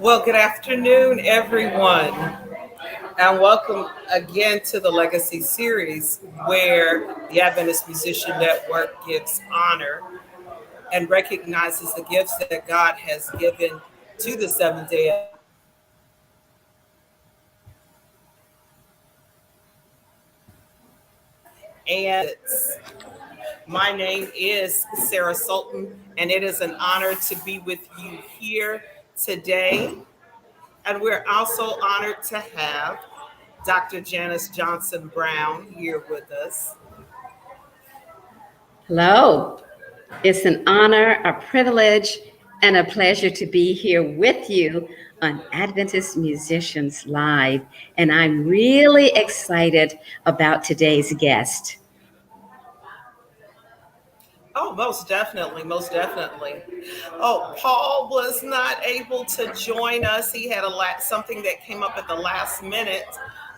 Well, good afternoon, everyone, and welcome again to the Legacy Series, where the Adventist Musician Network gives honor and recognizes the gifts that God has given to the Seventh day Adventist Church. And my name is Sarah Sulton, and it is an honor to be with you here today. And we're also honored to have Dr. Janice Johnson Brown here with us. Hello. It's an honor, a privilege, and a pleasure to be here with you on Adventist Musicians Live. And I'm really excited about today's guest. Oh, most definitely, most definitely. Oh, Paul was not able to join us. He had something that came up at the last minute,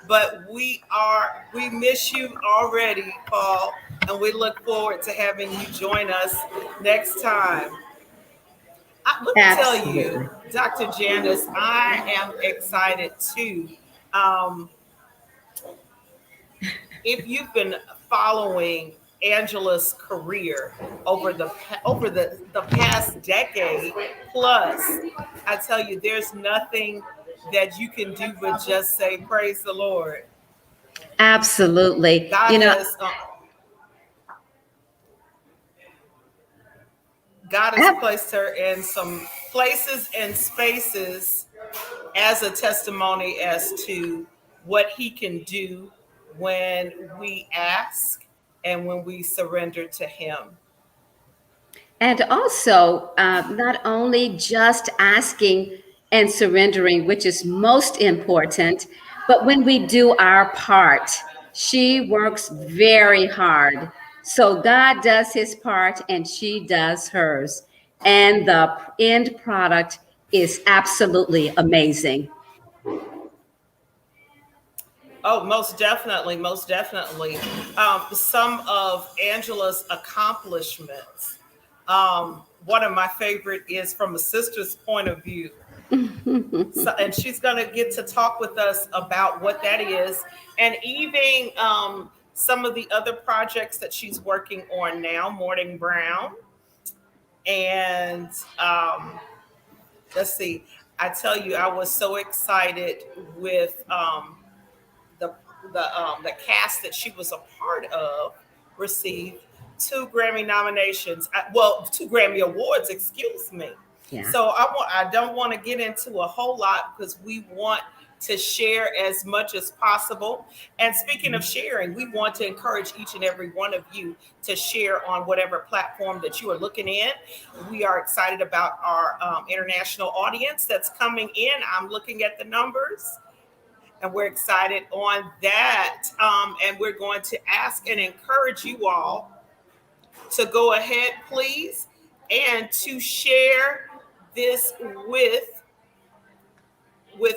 but we miss you already, Paul, and we look forward to having you join us next time. Let me tell you, Absolutely. Dr. Janice, I am excited too. Um, if you've been following Angela's career over the past decade plus, I tell you, there's nothing that you can do but just say praise the Lord. Absolutely. God has God has Ab- placed her in some places and spaces as a testimony as to what He can do when we ask and when we surrender to Him. and also, not only just asking and surrendering, which is most important, but when we do our part, she works very hard. So God does his part and she does hers. And the end product is absolutely amazing. Oh, most definitely, most definitely. Some of Angela's accomplishments. One of my favorite is from a sister's point of view. So, and she's going to get to talk with us about what that is, and even some of the other projects that she's working on now, Morning Brown. And let's see, I tell you, I was so excited with the the cast that she was a part of received two Grammy nominations. Well, two Grammy awards. Excuse me. Yeah. So I don't want to get into a whole lot because we want to share as much as possible. And speaking of sharing, we want to encourage each and every one of you to share on whatever platform that you are looking in. We are excited about our international audience that's coming in. I'm looking at the numbers and we're excited on that. And we're going to ask and encourage you all to go ahead, please, and to share this with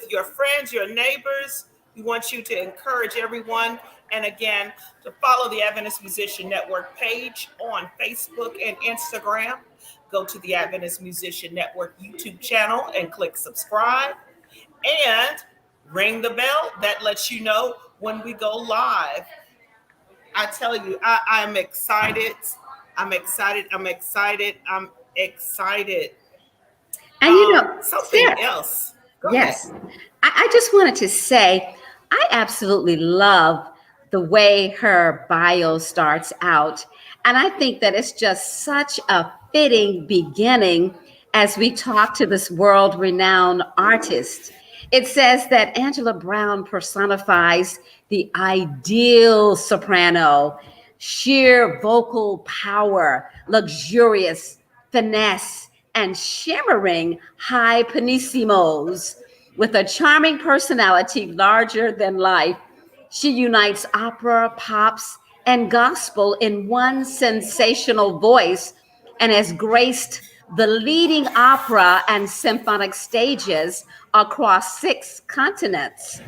your friends, your neighbors. We want you to encourage everyone. And again, to follow the Adventist Musician Network page on Facebook and Instagram. Go to the Adventist Musician Network YouTube channel and click subscribe. And ring the bell that lets you know when we go live. I tell you, I'm excited. I'm excited. I'm excited. I'm excited. And Something Sarah, else. Go ahead. yes, I just wanted to say I absolutely love the way her bio starts out. And I think that it's just such a fitting beginning as we talk to this world renowned artist. It says that Angela Brown personifies the ideal soprano, sheer vocal power, luxurious finesse, and shimmering high pianissimos. With a charming personality larger than life, she unites opera, pops, and gospel in one sensational voice and has graced the leading opera and symphonic stages across 6 continents.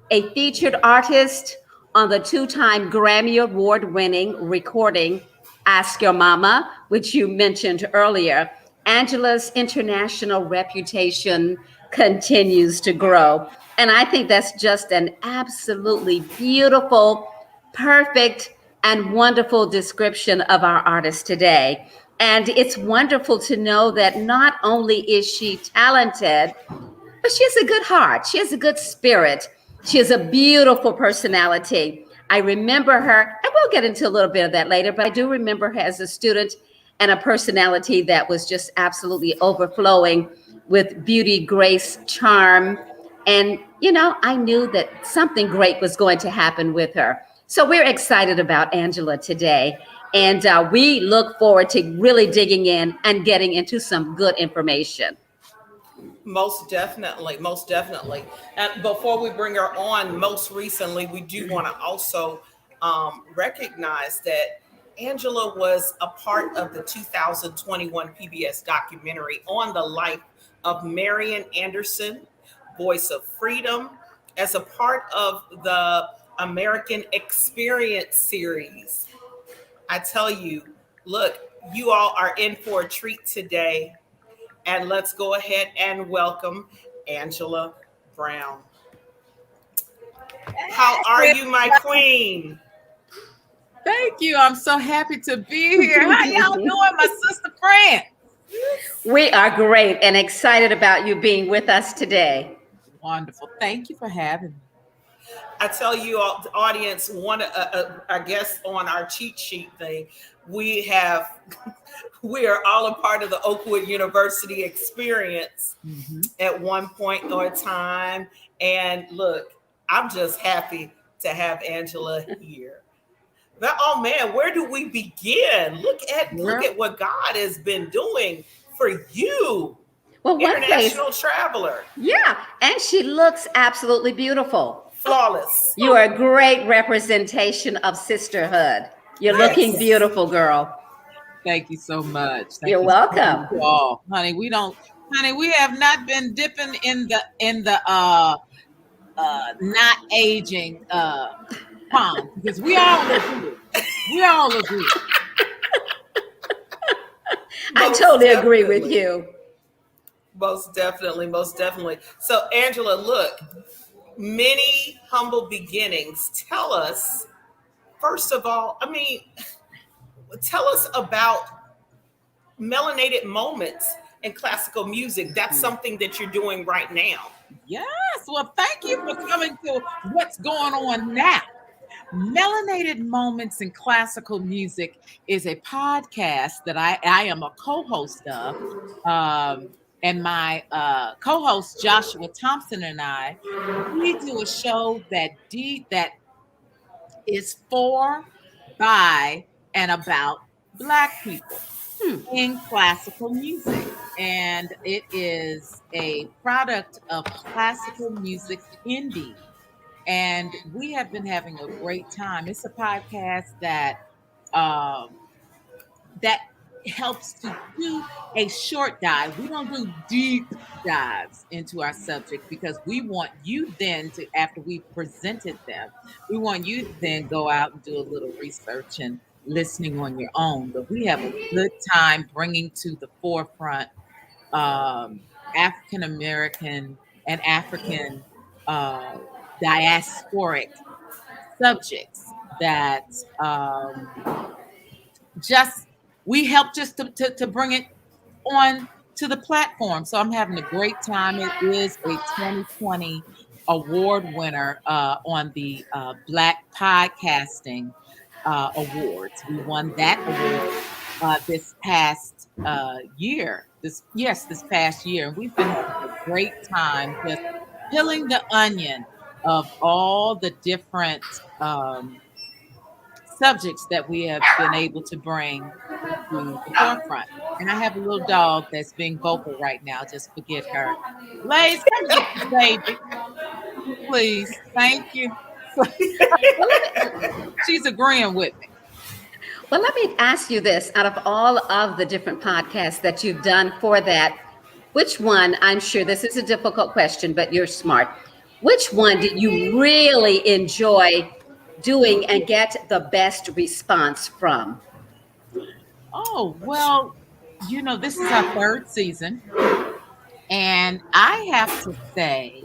A featured artist on the two-time Grammy Award-winning recording Ask Your Mama, which you mentioned earlier, Angela's international reputation continues to grow. And I think that's just an absolutely beautiful, perfect, and wonderful description of our artist today. And it's wonderful to know that not only is she talented, but she has a good heart. She has a good spirit. She has a beautiful personality. I remember her, and we'll get into a little bit of that later, but I do remember her as a student and a personality that was just absolutely overflowing with beauty, grace, charm. And, I knew that something great was going to happen with her. So we're excited about Angela today. And we look forward to really digging in and getting into some good information. Most definitely, most definitely. And before we bring her on, most recently, we do want to also recognize that Angela was a part of the 2021 PBS documentary on the life of Marian Anderson, Voice of Freedom, as a part of the American Experience series. I tell you, look, you all are in for a treat today. And let's go ahead and welcome Angela Brown. How are you, my queen? Thank you. I'm so happy to be here. How y'all doing, my sister friend? We are great and excited about you being with us today. Wonderful. Thank you for having me. I tell you, audience, I guess on our cheat sheet thing, we are all a part of the Oakwood University experience at one point or time. And look, I'm just happy to have Angela here. But oh man, where do we begin? Look at what God has been doing for you. Well, international traveler. Yeah, and she looks absolutely beautiful. Flawless. You are a great representation of sisterhood. You're looking beautiful, girl. Thank you so much. You're welcome. Oh, honey, we have not been dipping in the not aging pond because we all agree. We all agree. I totally agree with you. Most definitely, most definitely. So, Angela, look, many humble beginnings. Tell us, first of all, tell us about melanated moments in classical music. That's something that you're doing right now. Yes. Well, thank you for coming to what's going on now. Melanated Moments in Classical Music is a podcast that I am a co-host of. And my co-host Joshua Thompson and I, we do a show that is for, by, and about Black people in classical music. And it is a product of Classical Music Indie. And we have been having a great time. It's a podcast that that helps to do a short dive. We don't do deep dives into our subject because we want you then to, after we presented them, we want you to then go out and do a little research and listening on your own. But we have a good time bringing to the forefront African American and African diasporic subjects that just we help just to bring it on to the platform. So I'm having a great time. It is a 2020 award winner on the Black Podcasting Awards. We won that award this past year. This past year. And we've been having a great time just peeling the onion of all the different subjects that we have been able to bring to the forefront. And I have a little dog that's being vocal right now. Just forget her. Blaze, come get the baby. Please. Thank you. She's agreeing with me. Well, let me ask you this. Out of all of the different podcasts that you've done for that, which one, I'm sure this is a difficult question, but you're smart. Which one did you really enjoy doing and get the best response from? Oh, well, this is our third season. And I have to say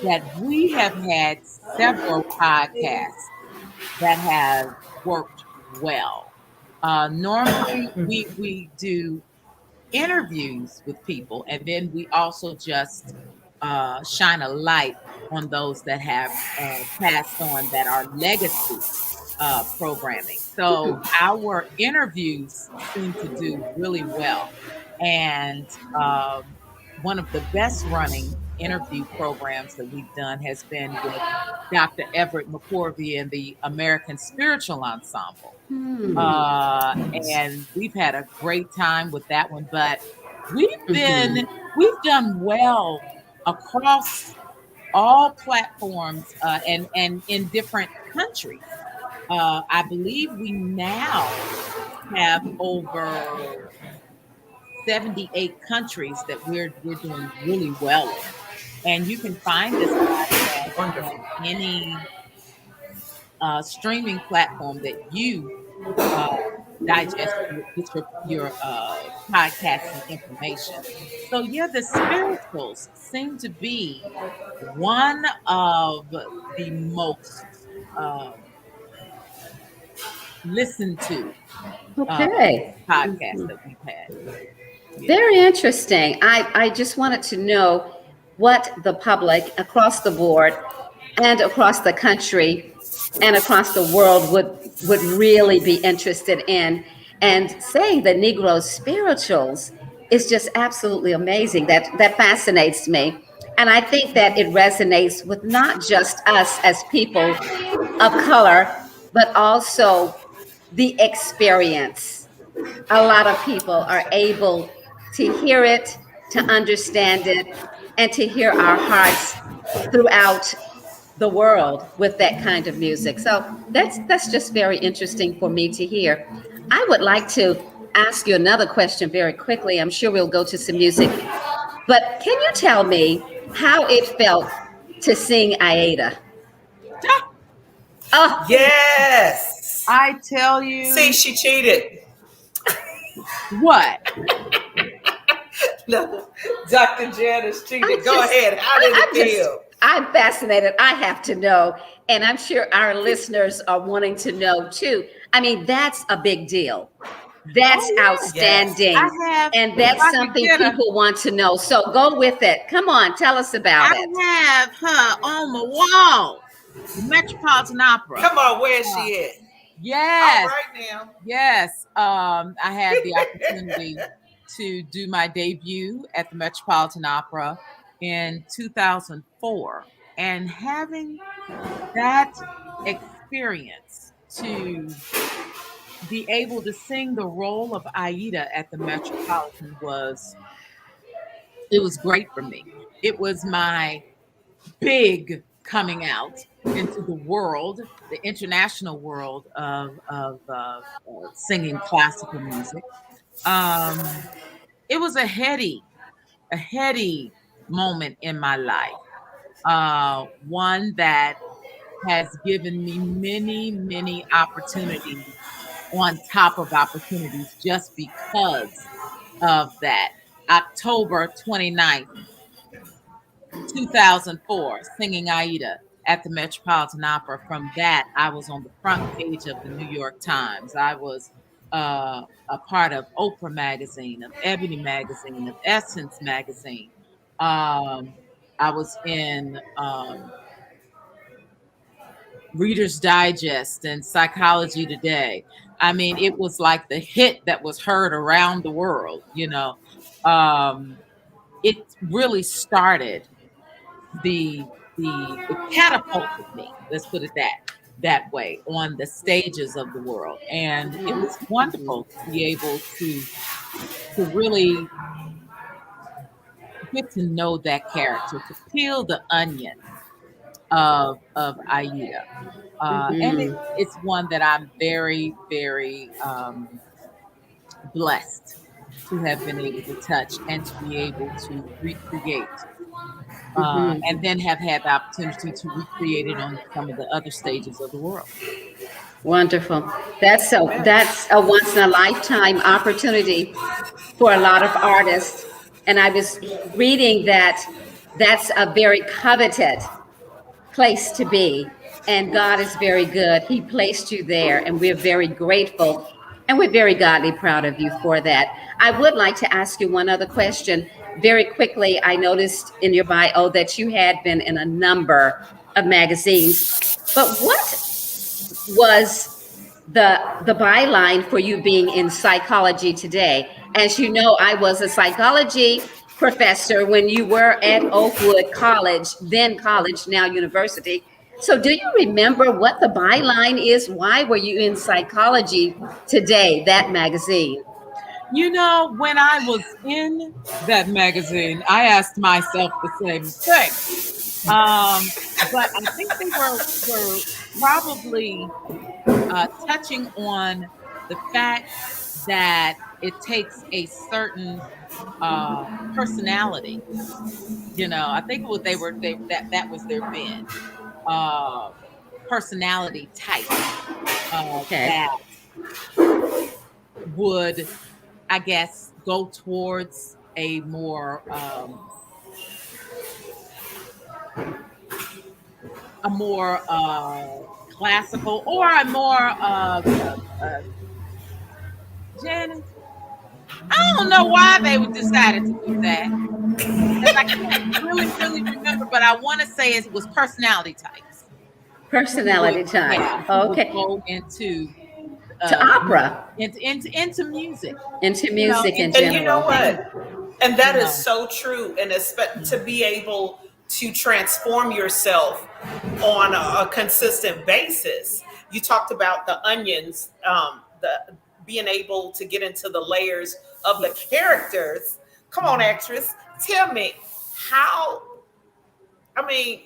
that we have had several podcasts that have worked well. Normally, we do interviews with people, and then we also just shine a light on those that have passed on that are legacy programming. So our interviews seem to do really well. And one of the best running interview programs that we've done has been with Dr. Everett McCorvey and the American Spiritual Ensemble. Hmm. Uh, and we've had a great time with that one. But we've been we've done well across all platforms and in different countries. I believe we now have over 78 countries that we're doing really well in. And you can find this podcast on Wonderful. any streaming platform that you uh, digest get your podcasting information. So yeah, the spirituals seem to be one of the most listened to uh, Okay. podcasts that we've had. Yeah. Very interesting. I just wanted to know what the public across the board and across the country and across the world would really be interested in. And saying the Negro spirituals is just absolutely amazing. That fascinates me. And I think that it resonates with not just us as people of color, but also the experience. A lot of people are able to hear it, to understand it, and to hear our hearts throughout the world with that kind of music. So that's just very interesting for me to hear. I would like to ask you another question very quickly. I'm sure we'll go to some music, but can you tell me how it felt to sing Aida? Oh, Yes. I tell See, you she cheated. what, No, Dr. Janice cheated. Go just, ahead. How did it feel? I'm fascinated. I have to know. And I'm sure our listeners are wanting to know too. I mean, that's a big deal. That's oh Yes. yeah, outstanding. I have, And if that's I could something get her, people want to know. So go with it. Come on, tell us about I it. have her on the wall, the Metropolitan Opera. Come on, where's Uh, she at? All yes, right now. yes. I had the opportunity to do my debut at the Metropolitan Opera in 2004, and having that experience to be able to sing the role of Aida at the Metropolitan was, it was great for me. It was my big coming out into the world, the international world of singing classical music. Um, it was a heady moment in my life. One that has given me many, many opportunities on top of opportunities just because of that. October 29th, 2004, singing Aida at the Metropolitan Opera. From that, I was on the front page of the New York Times. I was a part of Oprah magazine, of Ebony magazine, of Essence magazine. Um, I was in Reader's Digest and Psychology Today. I mean, it was like the hit that was heard around the world, you know. Um, it really started it catapulted me, let's put it that way, on the stages of the world. And it was wonderful to be able to really get to know that character, to peel the onion of Aida. And it's one that I'm very, very blessed to have been able to touch and to be able to recreate. And then have had the opportunity to recreate it on some of the other stages of the world. Wonderful. Amen. That's a once in a lifetime opportunity for a lot of artists And I was reading that that's a very coveted place to be. And God is very good. He placed you there, and we're very grateful. And we're very godly proud of you for that. I would like to ask you one other question. Very quickly, I noticed in your bio that you had been in a number of magazines. But what was the byline for you being in psychology today? As you know, I was a psychology professor when you were at Oakwood College, then college, now university. So do you remember what the byline is? Why were you in psychology today, that magazine? You know, when I was in that magazine, I asked myself the same thing. Um, but I think they were probably touching on the fact that it takes a certain uh, personality. You know, I think what that was their bid. Uh, Personality type Okay. that would, I guess, go towards a more classical or a more Janice. I don't know why they would decided to do that because I can't really remember, but I want to say it was personality types who would, Personality yeah, type. who would Okay. go into To opera, into music. into You know, music in And you know general. what? And you that is know, so true. And to be able to transform yourself on a consistent basis. You talked about the onions, the being able to get into the layers of the characters. Come on, actress, tell me how. I mean,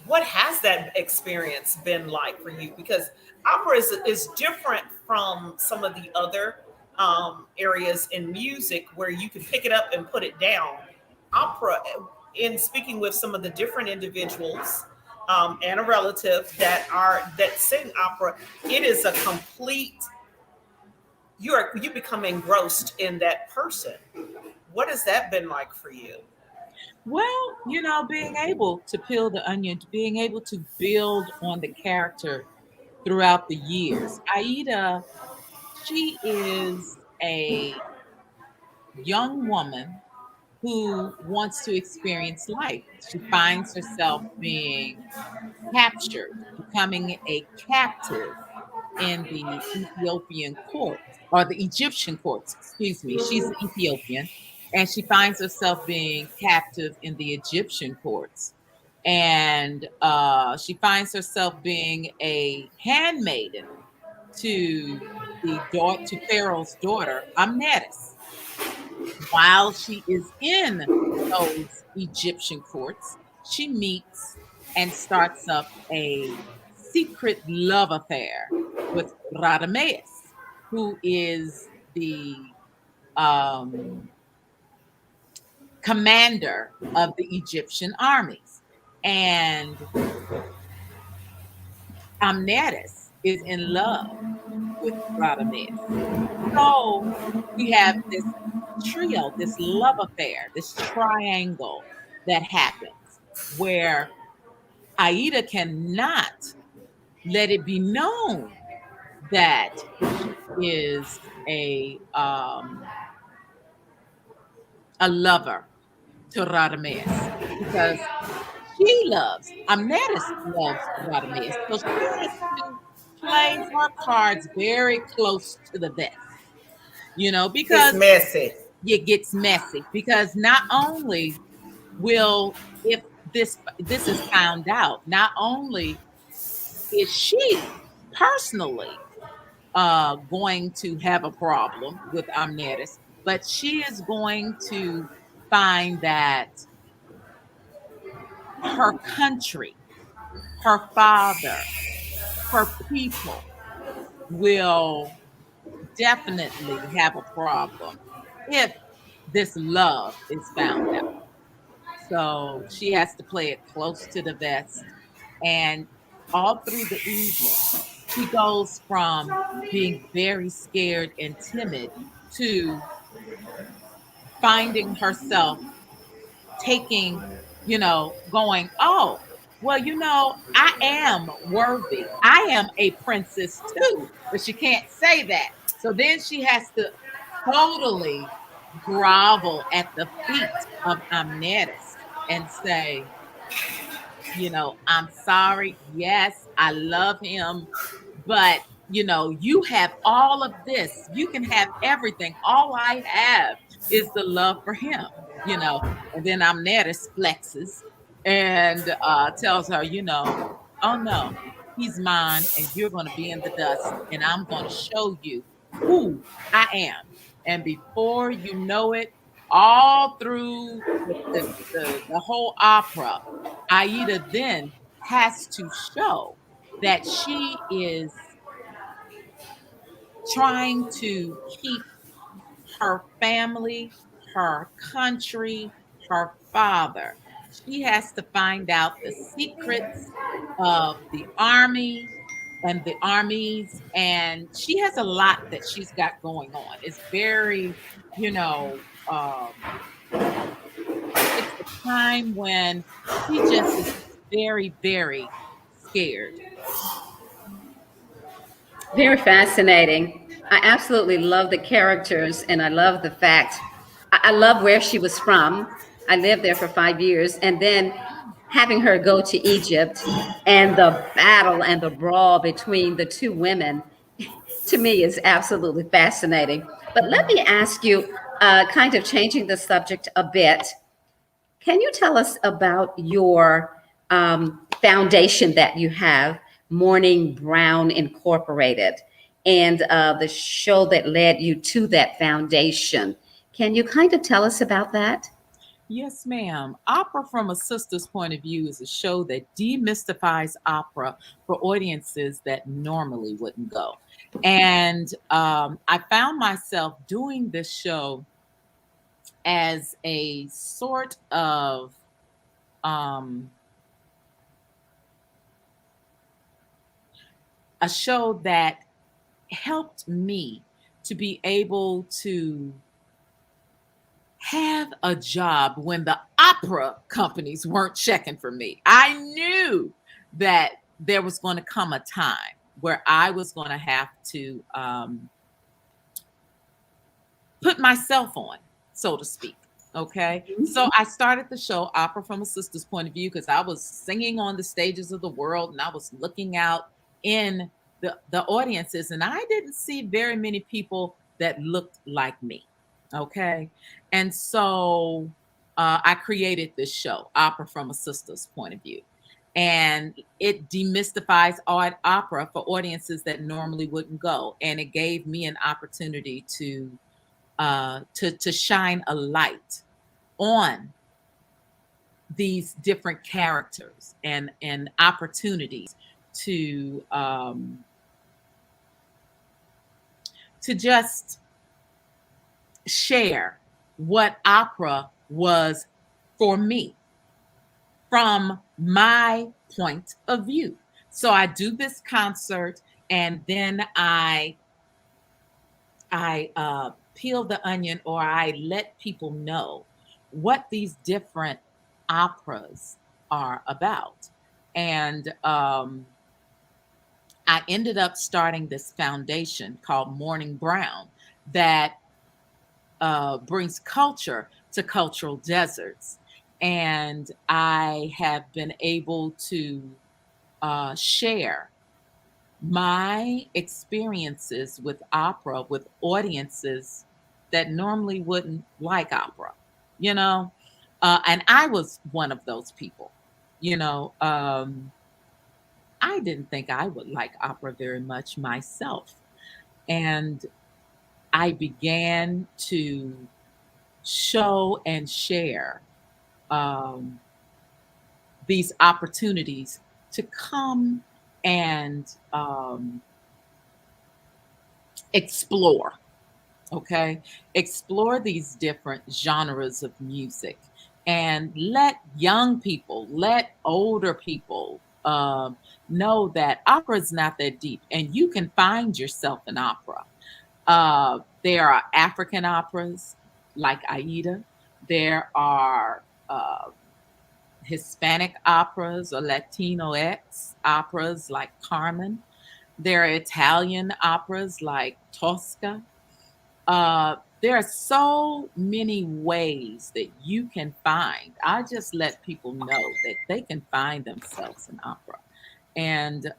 what has that experience been like for you? Because opera is different from some of the other areas in music where you can pick it up and put it down. Opera, in speaking with some of the different individuals and a relative that sing opera, it is a complete. You become engrossed in that person. What has that been like for you? well, you know, being able to peel the onion, being able to build on the character throughout the years. Aida, she is a young woman who wants to experience life. She finds herself being captured, becoming a captive in the Ethiopian courts or the Egyptian courts, excuse me. She's Ethiopian and she finds herself being captive in the Egyptian courts. And she finds herself being a handmaiden to to Pharaoh's daughter, Amneris. While she is in those Egyptian courts, she meets and starts up a secret love affair with Radameus, who is the um, commander of the Egyptian armies. And Amneris is in love with Radameus. So we have this trio, this love affair, this triangle that happens where Aida cannot let it be known that she is a lover to Radames because Amneris loves Radames. So she has to play her cards very close to the vest, you know, It's because messy. it gets messy because not only will if this is found out, not only is she personally going to have a problem with Amneris, but she is going to find that her country, her father, her people will definitely have a problem if this love is found out. So she has to play it close to the vest. And all through the evening, she goes from being very scared and timid to finding herself taking, going, oh, well, I am worthy. I am a princess too, but she can't say that. So then she has to totally grovel at the feet of Amneris and say, I'm sorry. Yes, I love him, but you have all of this. You can have everything. All I have is the love for him. And then Amneris flexes and tells her, oh no, he's mine, and you're going to be in the dust, and I'm going to show you who I am. And before you know it, all through the whole opera, Aida then has to show that she is trying to keep her family, her country, her father. She has to find out the secrets of the army and the armies, and she has a lot that she's got going on. It's very, you know, um, it's a time when she just is very, very scared. Very fascinating. I absolutely love the characters, and I love the fact. I love where she was from. I lived there for 5 years, and then having her go to Egypt and the battle and the brawl between the two women to me is absolutely fascinating. But let me ask you, kind of changing the subject a bit. Can you tell us about your foundation that you have, Morning Brown Incorporated, and the show that led you to that foundation? Can you kind of tell us about that? Yes, ma'am. Opera from a Sister's Point of View is a show that demystifies opera for audiences that normally wouldn't go. And I found myself doing this show as a sort of um, a show that helped me to be able to have a job when the opera companies weren't checking for me. I knew that there was going to come a time where I was going to have to put myself on, so to speak. Okay. So I started the show Opera from a Sister's Point of View because I was singing on the stages of the world and I was looking out in the audiences, and I didn't see very many people that looked like me. Okay. And so I created this show, Opera from a Sister's Point of View. And it demystifies art opera for audiences that normally wouldn't go. And it gave me an opportunity to shine a light on these different characters and opportunities to just share what opera was for me from my point of view. So I do this concert, and then I peel the onion, or I let people know what these different operas are about. And I ended up starting this foundation called Morning Brown that brings culture to cultural deserts. And I have been able to share my experiences with opera with audiences that normally wouldn't like opera, you know? And I was one of those people, you know. I didn't think I would like opera very much myself. And I began to show and share um, these opportunities to come and explore, okay? Explore these different genres of music and let young people, let older people know that opera is not that deep and you can find yourself in opera. There are African operas, like Aida. There are Hispanic operas or Latino X operas like Carmen. There are Italian operas like Tosca. There are so many ways that you can find. I just let people know that they can find themselves in opera. And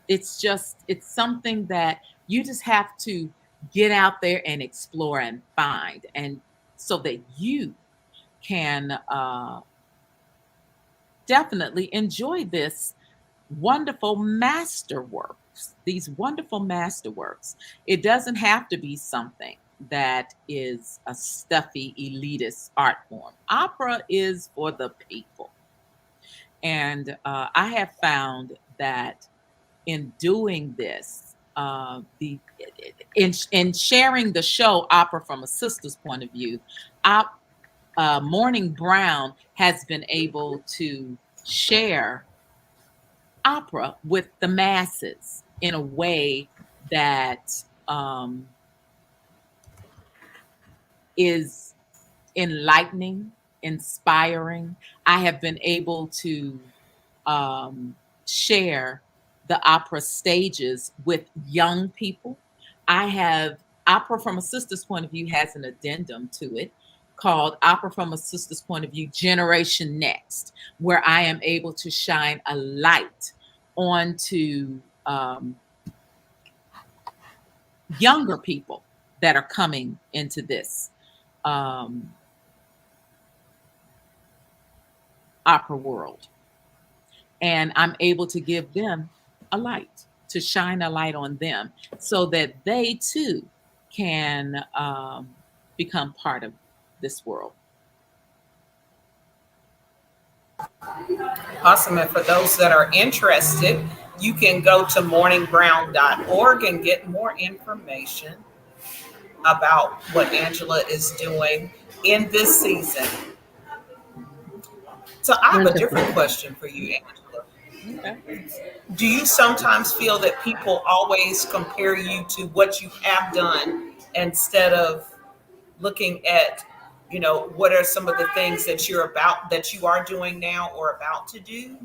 it's something that you just have to get out there and explore and find, and so that you can definitely enjoy this wonderful masterworks, these wonderful masterworks. It doesn't have to be something that is a stuffy, elitist art form. Opera is for the people. And I have found that in doing this, in sharing the show Opera from a Sister's Point of View, Morning Brown has been able to share opera with the masses in a way that is enlightening, inspiring. I have been able to share the opera stages with young people. I have Opera from a Sister's Point of View has an addendum to it called Opera from a Sister's Point of View Generation Next, where I am able to shine a light onto younger people that are coming into this opera world. And I'm able to give them a light, to shine a light on them so that they too can become part of this world. Awesome. And for those that are interested, you can go to morningbrown.org and get more information about what Angela is doing in this season. So I have a different question for you, Angela. Okay. Do you sometimes feel that people always compare you to what you have done instead of looking at, what are some of the things that you are doing now or about to do?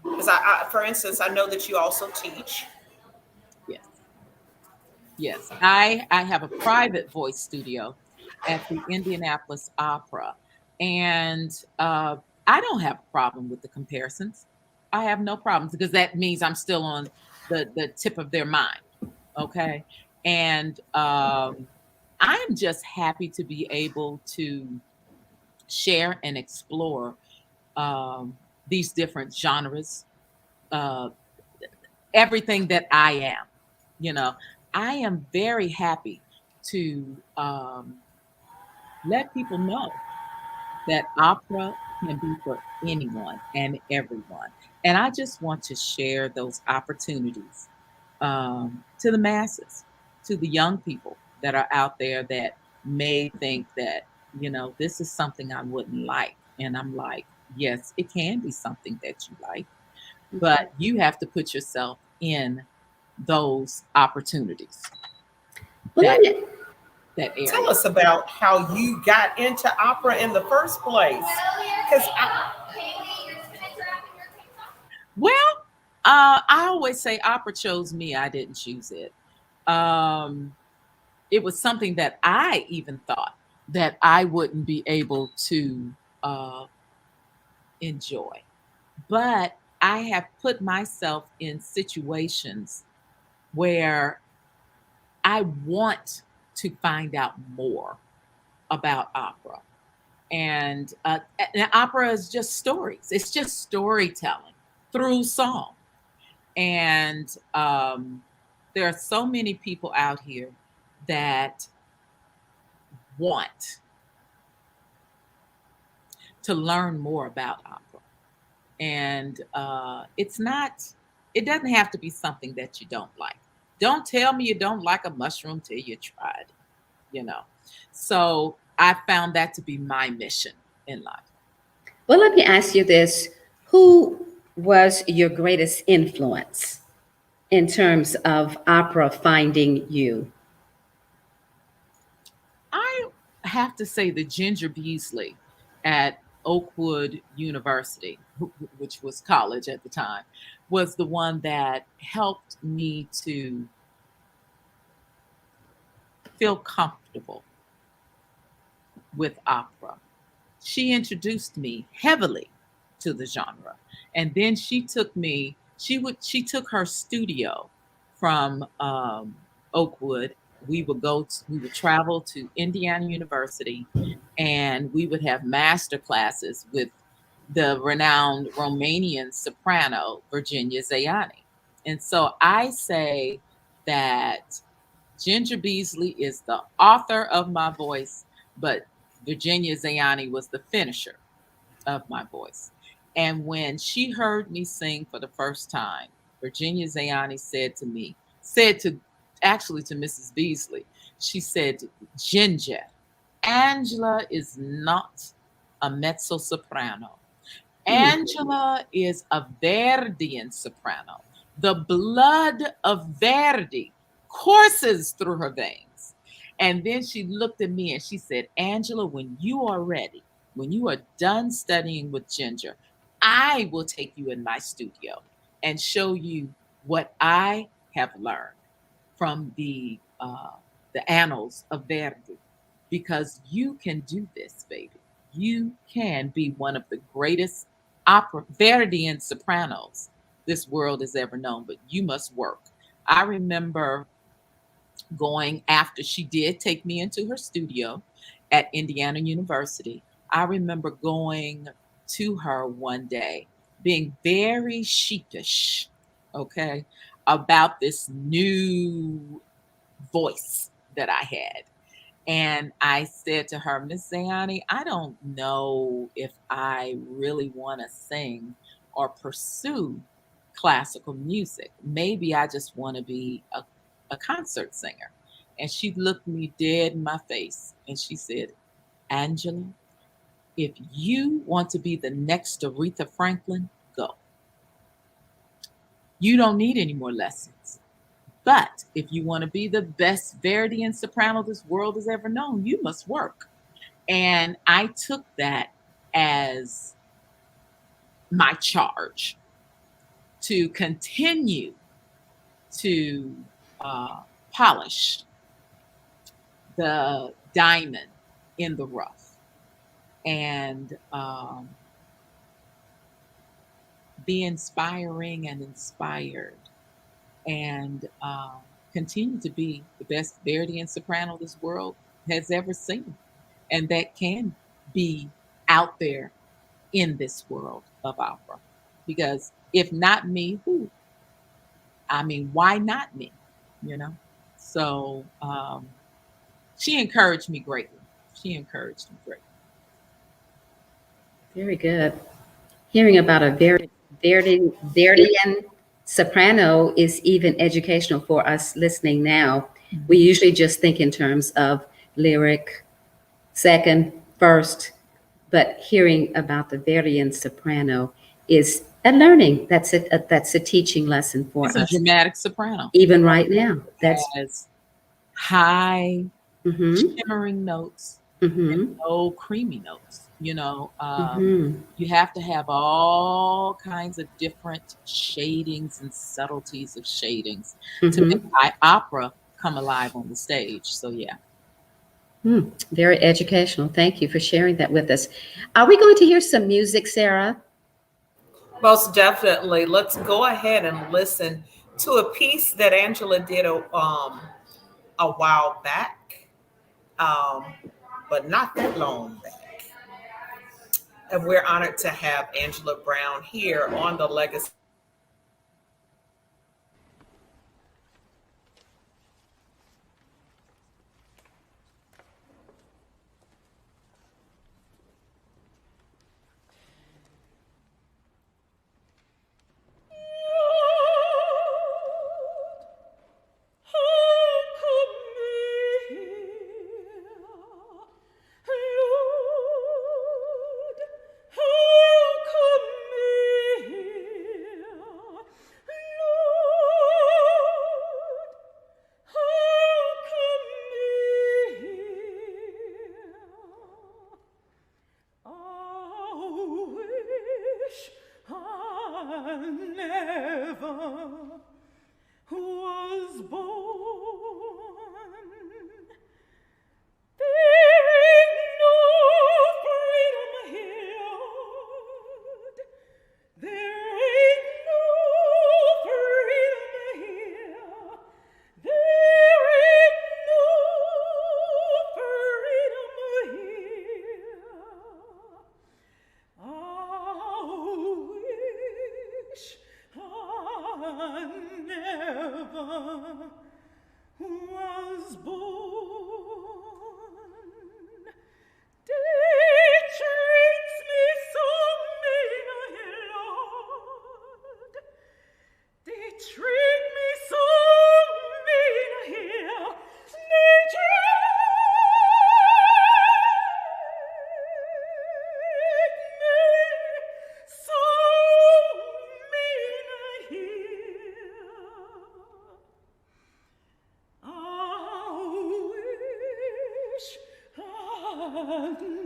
Because for instance, I know that you also teach. Yes. Yes. I have a private voice studio at the Indianapolis Opera. And I don't have a problem with the comparisons. I have no problems because that means I'm still on the tip of their mind. Okay. And I'm just happy to be able to share and explore these different genres, uh, everything that I am. You know, I am very happy to let people know that opera can be for anyone and everyone. And I just want to share those opportunities to the masses, to the young people that are out there that may think that, this is something I wouldn't like. And I'm like, yes, it can be something that you like, but you have to put yourself in those opportunities, Well, that, let me, that Tell area. us about how you got into opera in the first place. Because Well, I always say opera chose me. I didn't choose it. Um, it was something that I even thought that I wouldn't be able to enjoy. But I have put myself in situations where I want to find out more about opera. And opera is just stories, it's just storytelling through song. And there are so many people out here that want to learn more about opera. And it doesn't have to be something that you don't like. Don't tell me you don't like a mushroom till you tried it, you know. So I found that to be my mission in life. well, let me ask you this. Who was your greatest influence in terms of opera finding you? have to say that Ginger Beasley at Oakwood University, which was college at the time, was the one that helped me to feel comfortable with opera. She introduced me heavily to the genre. And then she took her studio from Oakwood. We would travel to Indiana University, and we would have master classes with the renowned Romanian soprano Virginia Zayani. And so I say that Ginger Beasley is the author of my voice, but Virginia Zayani was the finisher of my voice. And when she heard me sing for the first time, Virginia Zayani said to actually to Mrs. Beasley, she said, Ginger, Angela is not a mezzo soprano. Angela is a Verdian soprano. The blood of Verdi courses through her veins. And then she looked at me and she said, Angela, when you are ready, when you are done studying with Ginger, I will take you in my studio and show you what I have learned from the annals of Verdi, because you can do this, baby. You can be one of the greatest opera Verdian sopranos this world has ever known, but you must work. I remember going after she did take me into her studio at Indiana University. I remember going to her one day, being very sheepish, okay, about this new voice that I had. And I said to her, Miss Zayani, I don't know if I really want to sing or pursue classical music. Maybe I just want to be a concert singer. And she looked me dead in my face and she said, Angela, if you want to be the next Aretha Franklin, go. You don't need any more lessons. But if you want to be the best Verdian soprano this world has ever known, you must work. And I took that as my charge to continue to polish the diamond in the rough and be inspiring and inspired and continue to be the best Verdian soprano this world has ever seen. And that can be out there in this world of opera. Because if not me, who? I mean, why not me? You know? So she encouraged me greatly. She encouraged me greatly. Very good. Hearing about a Verdian soprano is even educational for us listening now. We usually just think in terms of lyric, second, first, but hearing about the Verdian soprano is a learning. That's a teaching lesson for It's a us, dramatic soprano. even right now. That's Has high, mm-hmm, shimmering notes and mm-hmm, low, creamy notes. mm-hmm, You have to have all kinds of different shadings and subtleties of shadings to make mm-hmm. opera come alive on the stage. So yeah. Very educational. Thank you for sharing that with us. Are we going to hear some music, Sarah? Most definitely. Let's go ahead and listen to a piece that Angela did a while back, um, but not that long back. And we're honored to have Angela Brown here on the Legacy.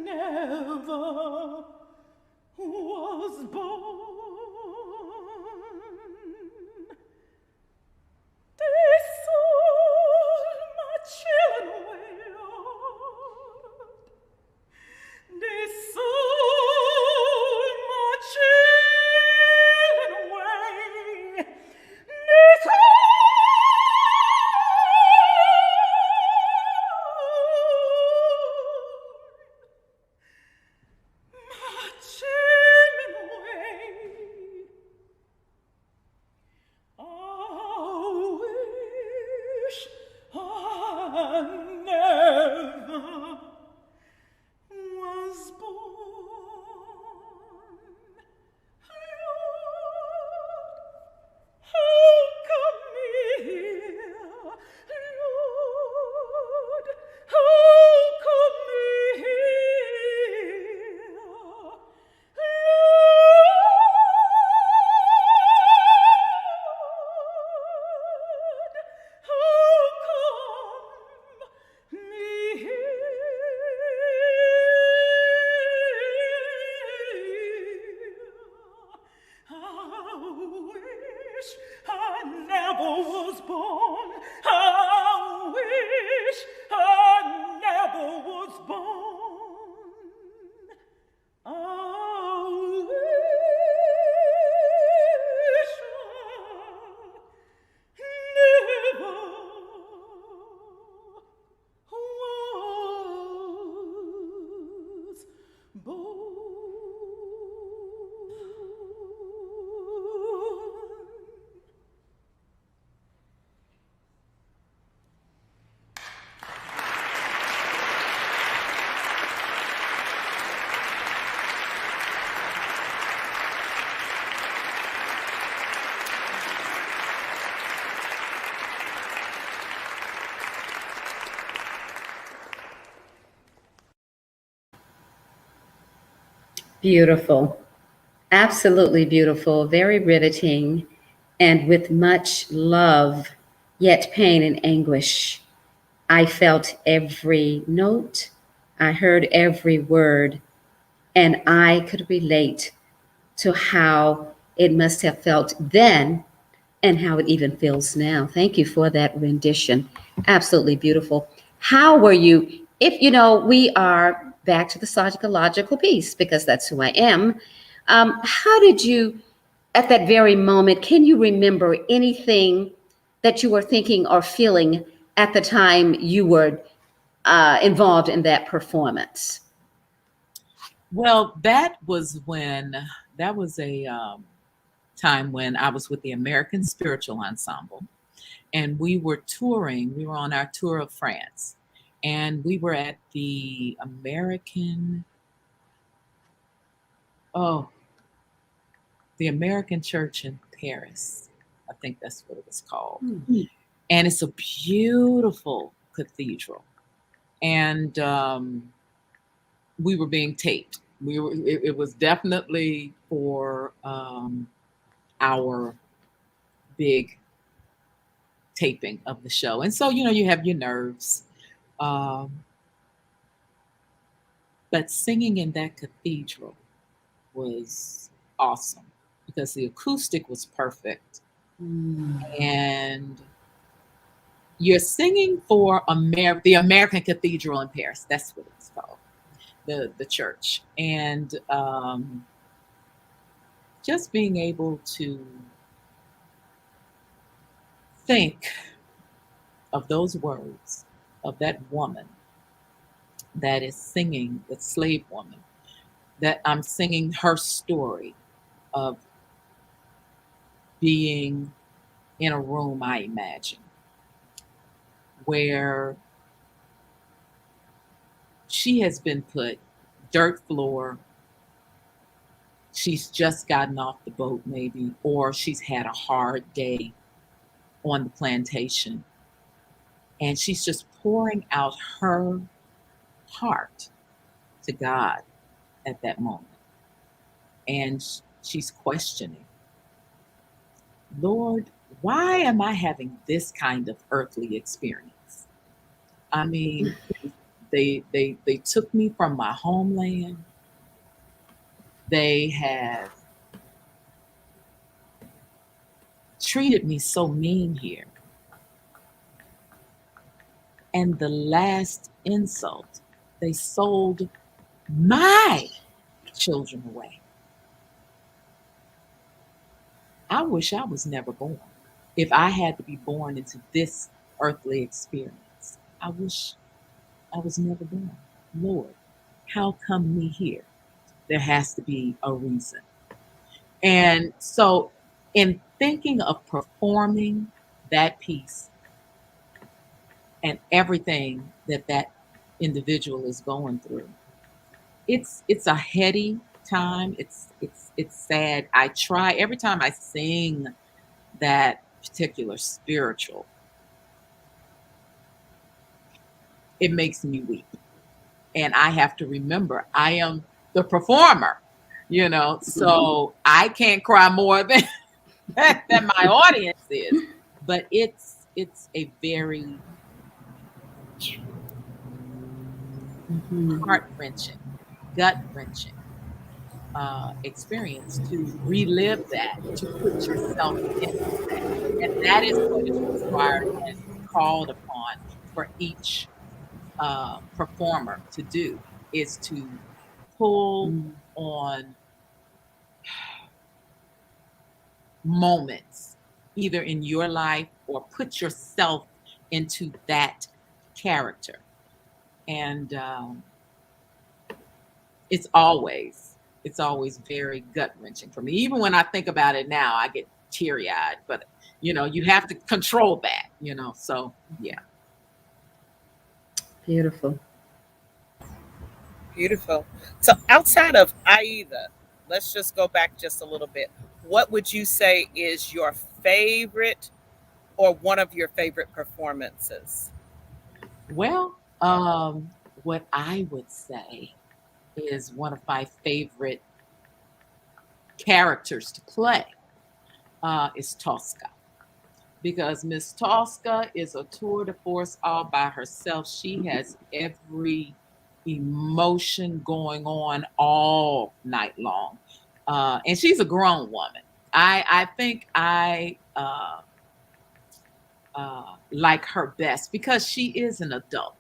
never was born. They sold my children away, Lord. They sold my children away. They my children away. I wish I never was born. Lord, how come me here? Lord, how come me here? Lord, how come me here? I wish I never was born. I wish I never was born. I wish I never was born. Beautiful. Absolutely beautiful. Very riveting and with much love, yet pain and anguish. I felt every note. I heard every word, and I could relate to how it must have felt then and how it even feels now. Thank you for that rendition. Absolutely beautiful. How were you? If you know, we are back to the psychological piece because that's who I am. How did you, at that very moment, can you remember anything that you were thinking or feeling at the time you were involved in that performance? Well, that was a time when I was with the American Spiritual Ensemble, and we were touring. We were on our tour of France, and we were at the the American Church in Paris. I think that's what it was called. Mm-hmm. And it's a beautiful cathedral. And we were being taped. It was definitely for our big taping of the show. And so, you have your nerves. But singing in that cathedral was awesome because the acoustic was perfect. And you're singing for the American Cathedral in Paris. That's what it's called, the church. And just being able to think of those words of that woman that is singing, the slave woman, that I'm singing her story of being in a room, I imagine, where she has been put dirt floor. She's just gotten off the boat, maybe, or she's had a hard day on the plantation. And she's just pouring out her heart to God at that moment. And she's questioning, Lord, why am I having this kind of earthly experience? I mean, They took me from my homeland. They have treated me so mean here. And the last insult, they sold my children away. I wish I was never born. If I had to be born into this earthly experience, I wish I was never born. Lord, how come me here? There has to be a reason. And so, in thinking of performing that piece and everything that that individual is going through, it's a heady time. It's sad. I try every time I sing that particular spiritual, it makes me weep. And I have to remember I am the performer, so I can't cry more than than my audience is. But it's a very heart-wrenching, gut-wrenching experience to relive that, to put yourself into that. And that is what is required and called upon for each performer to do, is to pull on moments, either in your life or put yourself into that character. And it's always very gut-wrenching for me. Even when I think about it now, I get teary-eyed, but you have to control that, so yeah. Beautiful. Beautiful. So outside of Aida, let's just go back just a little bit. What would you say is your favorite or one of your favorite performances? Well, what I would say is one of my favorite characters to play is Tosca, because Miss Tosca is a tour de force all by herself. She has every emotion going on all night long, and she's a grown woman. I think I like her best because she is an adult.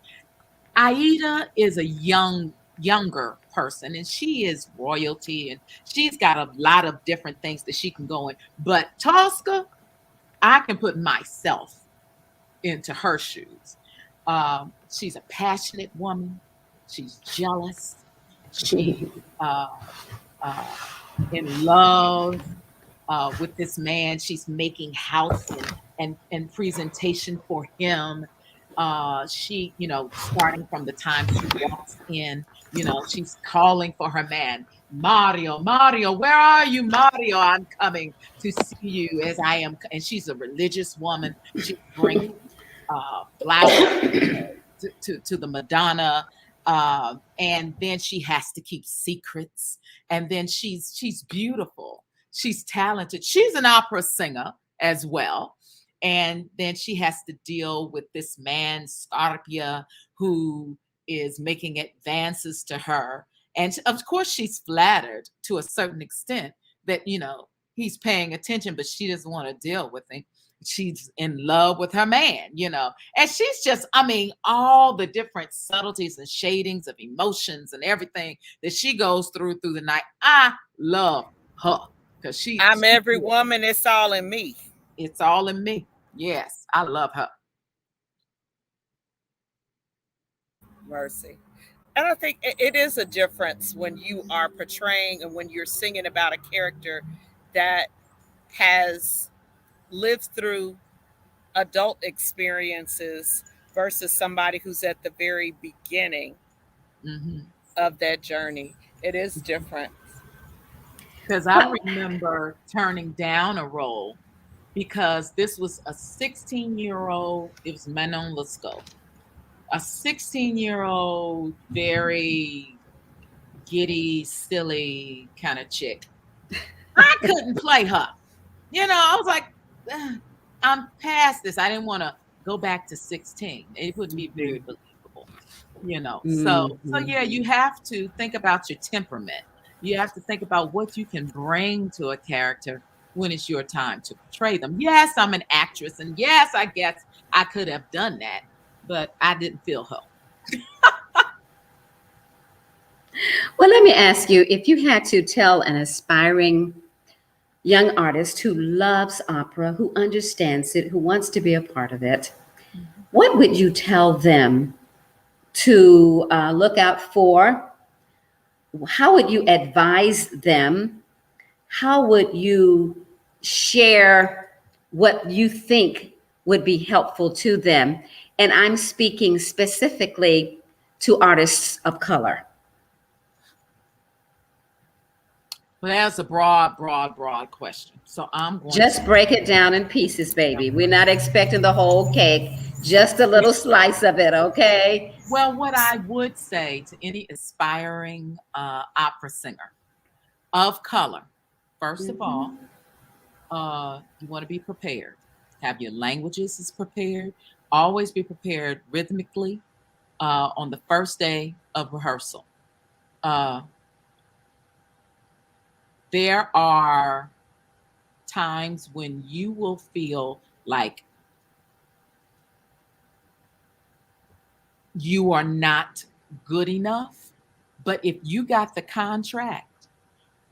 Aida is a younger person, and she is royalty, and she's got a lot of different things that she can go in. But Tosca, I can put myself into her shoes. She's a passionate woman. She's jealous. She in love with this man. She's making house and presentation for him. She, starting from the time she walks in, she's calling for her man, Mario, Mario, where are you, Mario? I'm coming to see you as I am. And she's a religious woman. She brings flowers to the Madonna. And then she has to keep secrets. And then she's beautiful. She's talented. She's an opera singer as well. And then she has to deal with this man, Scarpia, who is making advances to her. And of course, she's flattered to a certain extent that, he's paying attention, but she doesn't want to deal with him. She's in love with her man, and she's just, all the different subtleties and shadings of emotions and everything that she goes through the night. I love her because I'm every woman. It's all in me. It's all in me. Yes, I love her. Mercy. And I think it is a difference when you are portraying and when you're singing about a character that has lived through adult experiences versus somebody who's at the very beginning of that journey. It is different. Because I remember turning down a role because this was a 16-year-old, it was Manon Lescaut, a 16-year-old, very giddy, silly kind of chick. I couldn't play her. I was like, I'm past this. I didn't want to go back to 16. It wouldn't be very believable. So Mhm. yeah, you have to think about your temperament. You have to think about what you can bring to a character when it's your time to portray them. Yes, I'm an actress, and yes, I guess I could have done that, but I didn't feel help. Well, let me ask you, if you had to tell an aspiring young artist who loves opera, who understands it, who wants to be a part of it, what would you tell them to look out for? How would you advise them? How would you share what you think would be helpful to them? And I'm speaking specifically to artists of color. But that's a broad question. So I'm going to. Just break it down in pieces, baby. We're not expecting the whole cake, just a little slice of it, okay? Well, what I would say to any aspiring opera singer of color, first of all, Mhm. you want to be prepared. Have your languages is prepared. Always be prepared rhythmically on the first day of rehearsal. Uh, there are times when you will feel like you are not good enough. But if you got the contract,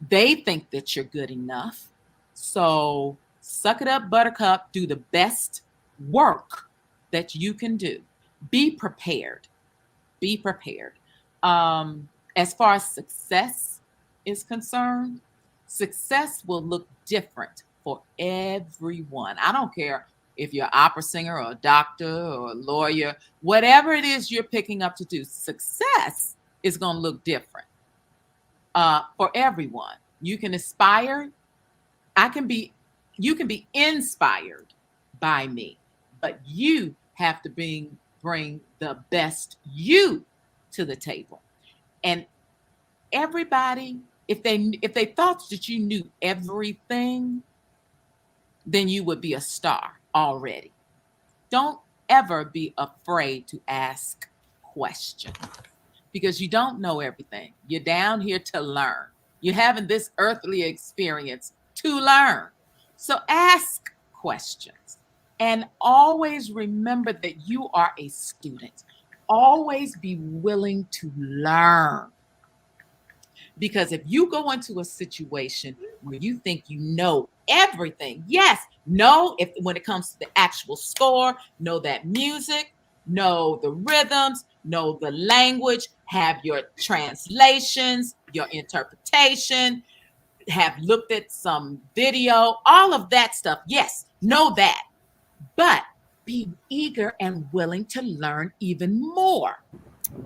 they think that you're good enough. So suck it up, buttercup, do the best work that you can do. Be prepared. Be prepared. As far as success is concerned, success will look different for everyone. I don't care if you're an opera singer or a doctor or a lawyer, whatever it is you're picking up to do, success is going to look different for everyone. You can aspire. I can be, you can be inspired by me, but you have to bring the best you to the table. And everybody, if they thought that you knew everything, then you would be a star already. Don't ever be afraid to ask questions because you don't know everything. You're down here to learn. You're having this earthly experience to learn. So ask questions and always remember that you are a student. Always be willing to learn. Because if you go into a situation where you think you know everything, yes, know if when it comes to the actual score, know that music, know the rhythms, know the language, have your translations, your interpretation, have looked at some video, all of that stuff. Yes, know that. But be eager and willing to learn even more.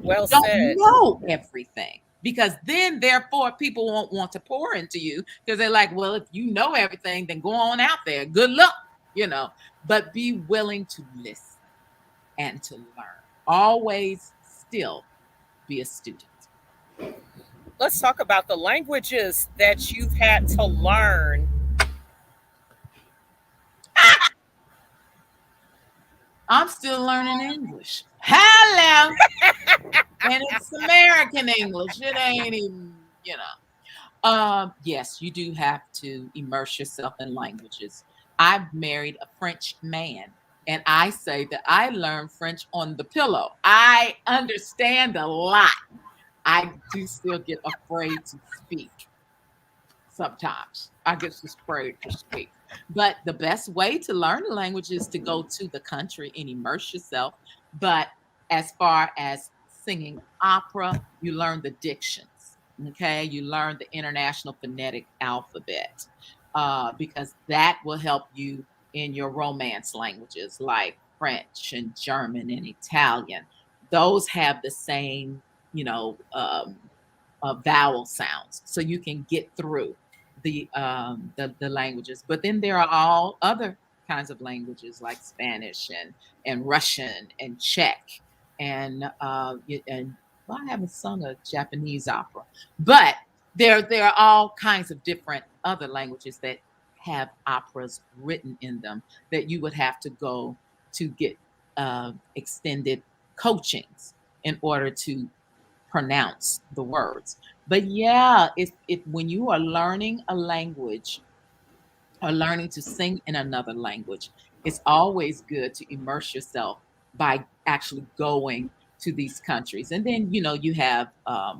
Well Don't said. know everything because then therefore people won't want to pour into you because they're like, well, if you know everything, then go on out there, good luck, but be willing to listen and to learn. Always still be a student. Let's talk about the languages that you've had to learn. I'm still learning English. Hello. And it's American English. It ain't even. Yes, you do have to immerse yourself in languages. I've married a French man, and I say that I learned French on the pillow. I understand a lot. I do still get afraid to speak sometimes. I get afraid to speak. But the best way to learn the language is to go to the country and immerse yourself. But as far as singing opera, you learn the dictions. Okay, you learn the International Phonetic Alphabet because that will help you in your Romance languages like French and German and Italian. Those have the same, vowel sounds, so you can get through the languages. But then there are all other kinds of languages like Spanish and Russian and Czech and well, I haven't sung a Japanese opera, but there are all kinds of different other languages that have operas written in them that you would have to go to get extended coachings in order to pronounce the words. But yeah, if when you are learning a language or learning to sing in another language, it's always good to immerse yourself by actually going to these countries. And then, you have uh,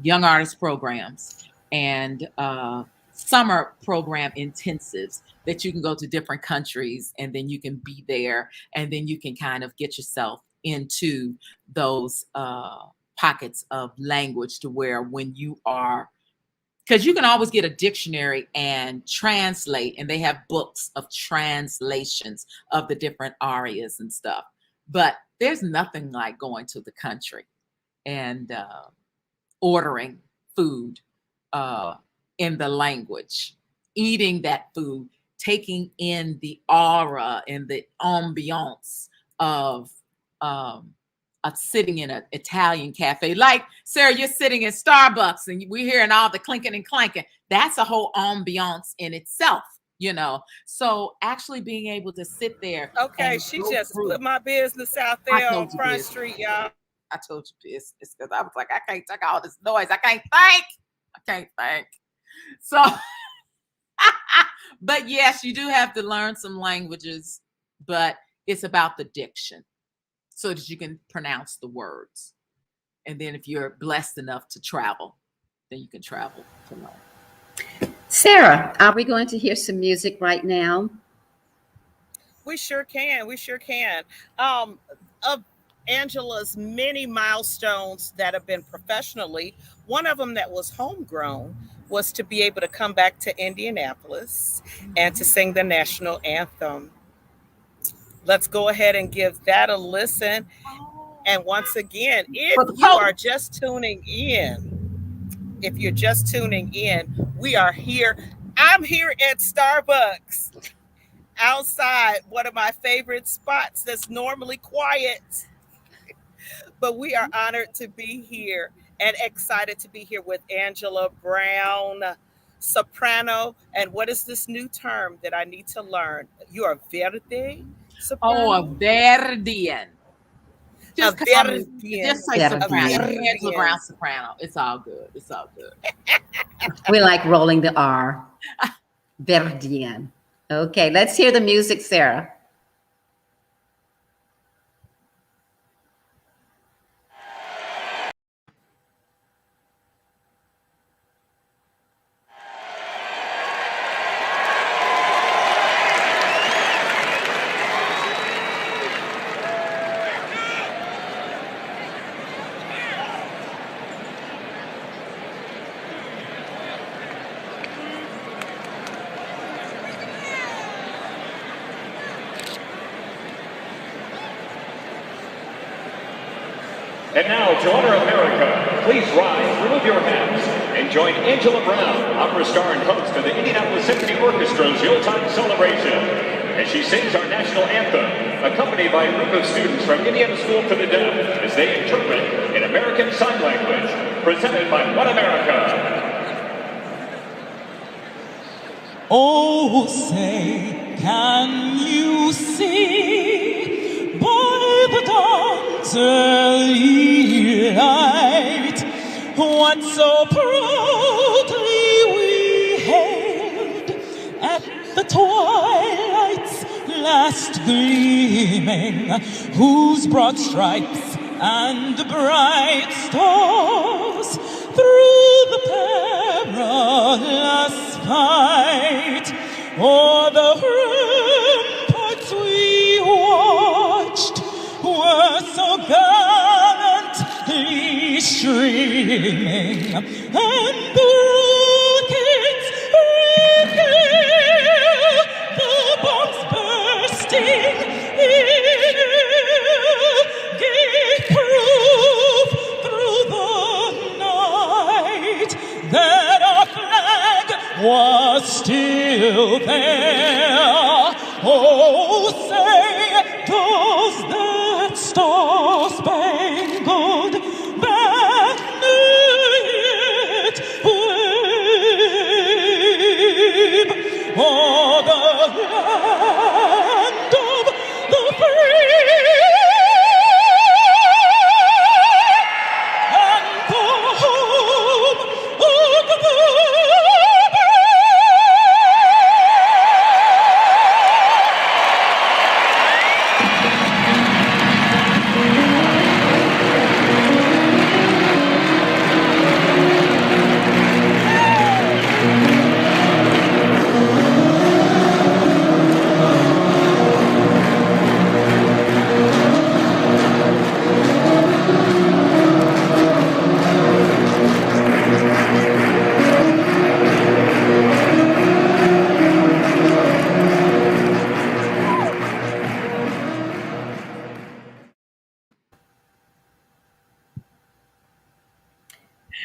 young artist programs and summer program intensives that you can go to different countries, and then you can be there, and then you can kind of get yourself into those pockets of language to where when you are, because you can always get a dictionary and translate, and they have books of translations of the different arias and stuff. But there's nothing like going to the country and ordering food in the language, eating that food, taking in the aura and the ambiance of sitting in an Italian cafe. Like, Sarah, you're sitting in Starbucks and we're hearing all the clinking and clanking. That's a whole ambiance in itself, So actually being able to sit there. Okay, she just put my business out there on Front Street, y'all. I told you business because I was like, I can't take all this noise. I can't think. So, but yes, you do have to learn some languages, but it's about the diction so that you can pronounce the words. And then if you're blessed enough to travel, then you can travel to learn. Sarah, are we going to hear some music right now? We sure can. Of Angela's many milestones that have been professionally, one of them that was homegrown was to be able to come back to Indianapolis and to sing the national anthem. Let's go ahead and give that a listen. And once again, if you're just tuning in, we are here. I'm here at Starbucks outside one of my favorite spots that's normally quiet. But we are honored to be here and excited to be here with Angela Browne, soprano. And what is this new term that I need to learn? You are verde soprano? Oh, a verdian. Just say soprano. Angela Browne soprano. It's all good. We like rolling the R. Verdian. Okay, let's hear the music, Sarah. And now, to honor America, please rise, remove your hats, and join Angela Browne, opera star and host of the Indianapolis Symphony Orchestra's Yuletide celebration, as she sings our national anthem, accompanied by a group of students from Indiana School for the Deaf, as they interpret in American Sign Language, presented by One America. Oh, say, can you see by the dawn's early light what so proudly we hailed at the twilight's last gleaming, whose broad stripes and bright stars through the perilous fight o'er the ramparts we watched were so gallantly streaming, and the rockets regale, the bombs bursting in air, gave proof through the night that our flag was still there. Oh, say, does that star-spangled banner yet wave o'er the land of the free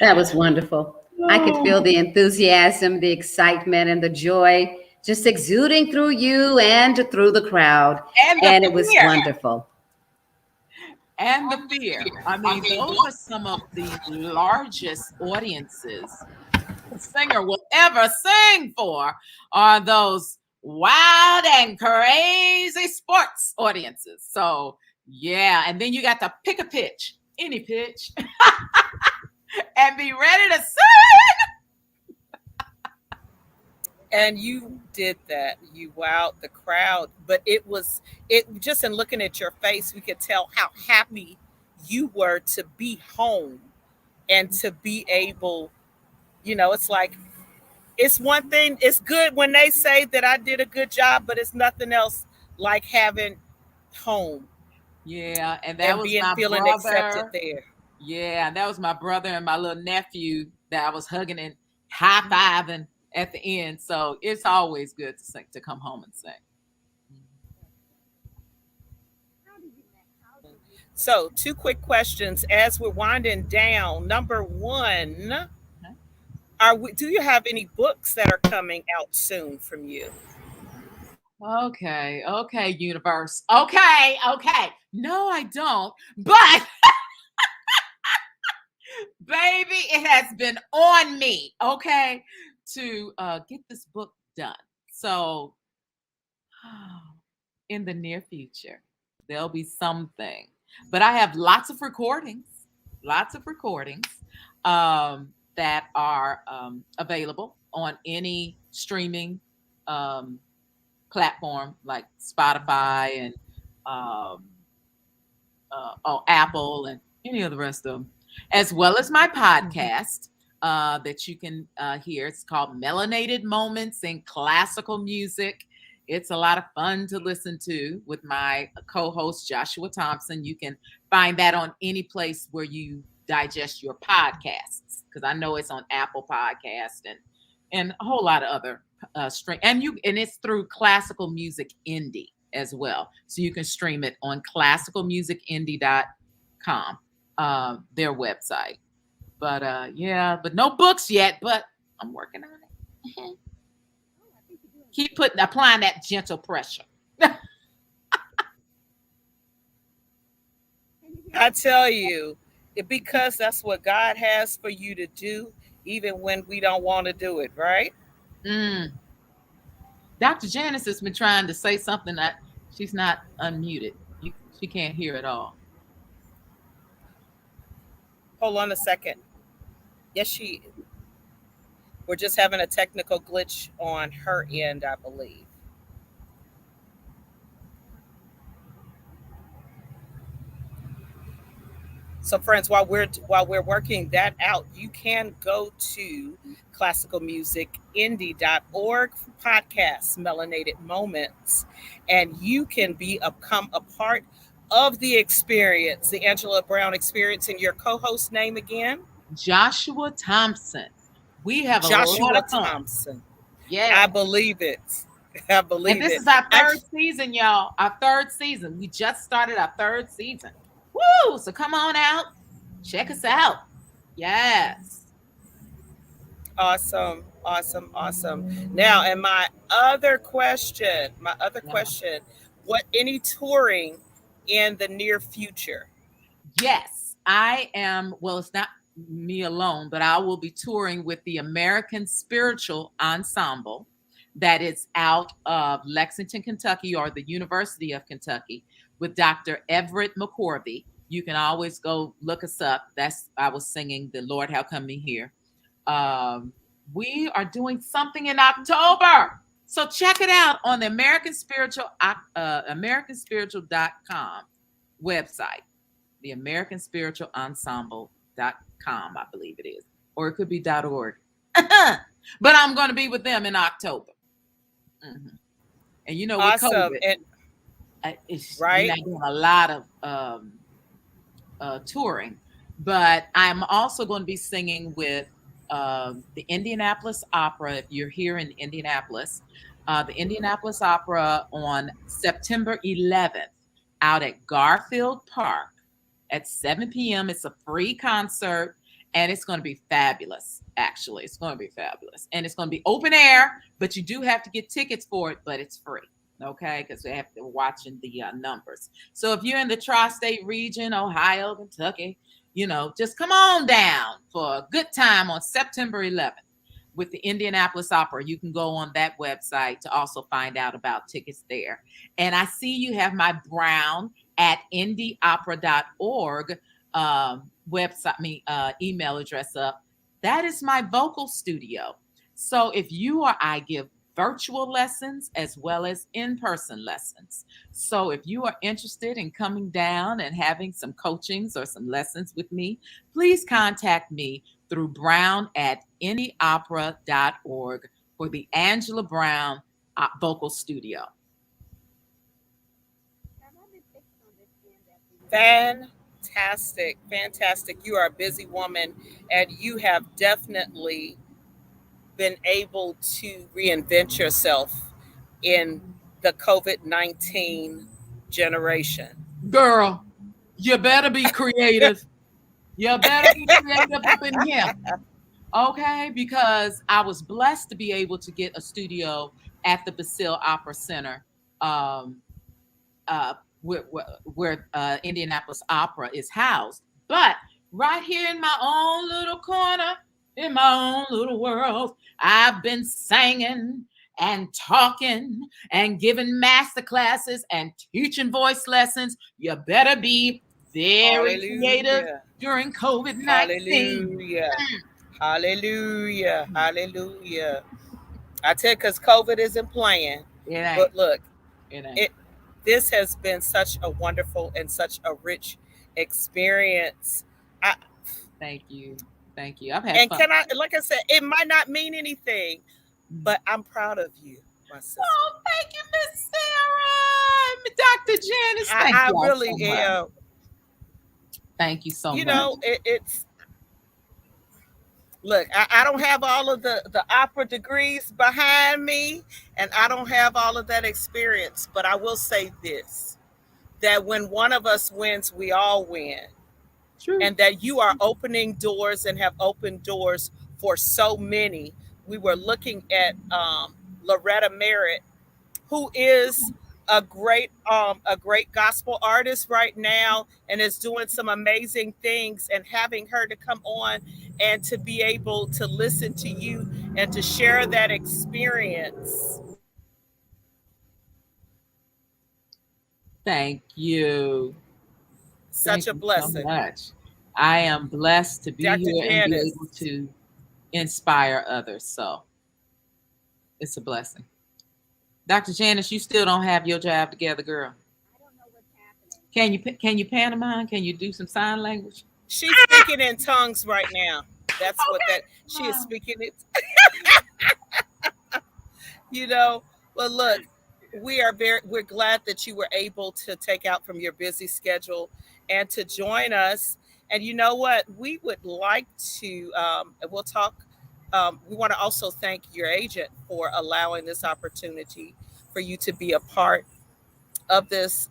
That was wonderful. I could feel the enthusiasm, the excitement, and the joy just exuding through you and through the crowd. And the And it was fear. wonderful. And the fear. I mean, those are some of the largest audiences a singer will ever sing for are those wild and crazy sports audiences. So yeah, and then you got to pick a pitch, any pitch, and be ready to sing. And you did that. You wowed the crowd. But it just in looking at your face, we could tell how happy you were to be home and to be able, it's like, it's one thing, it's good when they say that I did a good job, but it's nothing else like having home Yeah, and that and was being my feeling accepted brother. there. Yeah, and that was my brother and my little nephew that I was hugging and high fiving at the end. So it's always good to sing, to come home and sing. So, two quick questions as we're winding down. Number one, do you have any books that are coming out soon from you? Okay, okay, universe. Okay. No, I don't. But baby, it has been on me, okay, to get this book done. So in the near future, there'll be something. But I have lots of recordings that are available on any streaming um, platform like Spotify and um, Apple and any of the rest of them, as well as my podcast that you can hear. It's called Melanated Moments in Classical Music. It's a lot of fun to listen to with my co-host Joshua Thompson. You can find that on any place where you digest your podcasts, because I know it's on Apple Podcast and a whole lot of other stream. And it's through Classical Music Indie as well, so you can stream it on classicalmusicindie.com, their website. But yeah, but no books yet, but I'm working on it. Keep applying that gentle pressure. I tell you, because that's what God has for you to do, even when we don't want to do it, right? Mm. Dr. Janice has been trying to say something that she's not unmuted. She can't hear at all. Hold on a second. Yes, we're just having a technical glitch on her end, I believe. So, friends, while we're working that out, you can go to classicalmusicindie.org for podcasts, Melanated Moments, and you can become a part of the experience, the Angela Brown experience. And your co-host name again? Joshua Thompson. We have a lot Joshua of fun. Thompson. Yeah. I believe it. I believe And this it. is our third season, y'all. Our third season. We just started our third season. Woo! So come on out. Check us out. Yes. Awesome, awesome, awesome. Now, and my other question, what any touring in the near future? Yes, I am. Well, it's not me alone, but I will be touring with the American Spiritual Ensemble that is out of Lexington, Kentucky, or the University of Kentucky, with Dr. Everett McCorvey. You can always go look us up. I was singing the Lord How Come Me Here. We are doing something in October. So check it out on the AmericanSpiritual.com website, the AmericanSpiritualEnsemble.com, I believe it is. Or it could be .org. But I'm going to be with them in October. Mm-hmm. And with Awesome. COVID, And we're right. not doing a lot of touring. But I'm also going to be singing with the Indianapolis Opera. If you're here in Indianapolis, the Indianapolis Opera on September 11th out at Garfield Park at 7 p.m. It's a free concert, and it's going to be fabulous. Actually, it's going to be fabulous, and it's going to be open air, but you do have to get tickets for it, but it's free. Okay, because we have to watching the numbers. So if you're in the tri-state region, Ohio, Kentucky, just come on down for a good time on September 11th with the Indianapolis Opera. You can go on that website to also find out about tickets there. And I see you have my Brown at indieopera.org website, email address up. That is my vocal studio. So if I give virtual lessons as well as in-person lessons. So if you are interested in coming down and having some coachings or some lessons with me, please contact me through Brown at indieopera.org for the Angela Brown Vocal Studio. Fantastic. You are a busy woman, and you have definitely been able to reinvent yourself in the COVID-19 generation. Girl, you better be creative. You better be creative up in here. Okay, because I was blessed to be able to get a studio at the Basile Opera Center, where Indianapolis Opera is housed. But right here in my own little corner, in my own little world, I've been singing and talking and giving master classes and teaching voice lessons. You better be very creative during COVID-19. Hallelujah. Hallelujah. I tell you, because COVID isn't playing. But look, this has been such a wonderful and such a rich experience. Thank you. I've had and fun. Like I said, it might not mean anything, but I'm proud of you, my sister. Oh, thank you, Miss Sarah, Dr. Janice. I really am. Thank you so much. It's look, I don't have all of the opera degrees behind me, and I don't have all of that experience, but I will say this, that when one of us wins, we all win. True. And that you are opening doors and have opened doors for so many. We were looking at Loretta Merritt, who is a great gospel artist right now and is doing some amazing things, and having her to come on and to be able to listen to you and to share that experience. Thank you. Such a blessing. So much. I am blessed to be Dr. here Janice. and be able to inspire others. So it's a blessing. Dr. Janice, you still don't have your job together, girl. I don't know what's happening. Can you pantomime? Can you do some sign language? She's speaking in tongues right now. That's okay. What that she is speaking it. Well, look, we're glad that you were able to take out from your busy schedule and to join us. And you know what? We would like to, we'll talk. We want to also thank your agent for allowing this opportunity for you to be a part of this.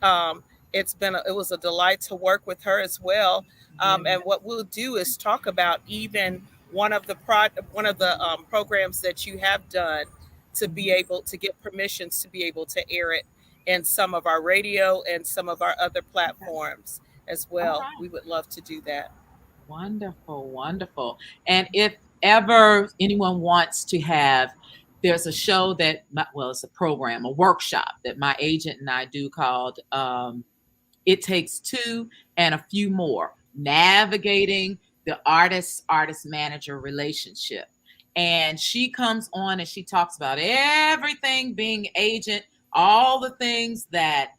It was a delight to work with her as well. And what we'll do is talk about even one of the programs that you have done to be able to get permissions to be able to air it in some of our radio and some of our other platforms as well. Right. We would love to do that. Wonderful. And if ever anyone wants to have, there's a show that, it's a program, a workshop that my agent and I do called It Takes Two and a Few More, Navigating the Artist-Manager Relationship. And she comes on and she talks about everything being agent, all the things that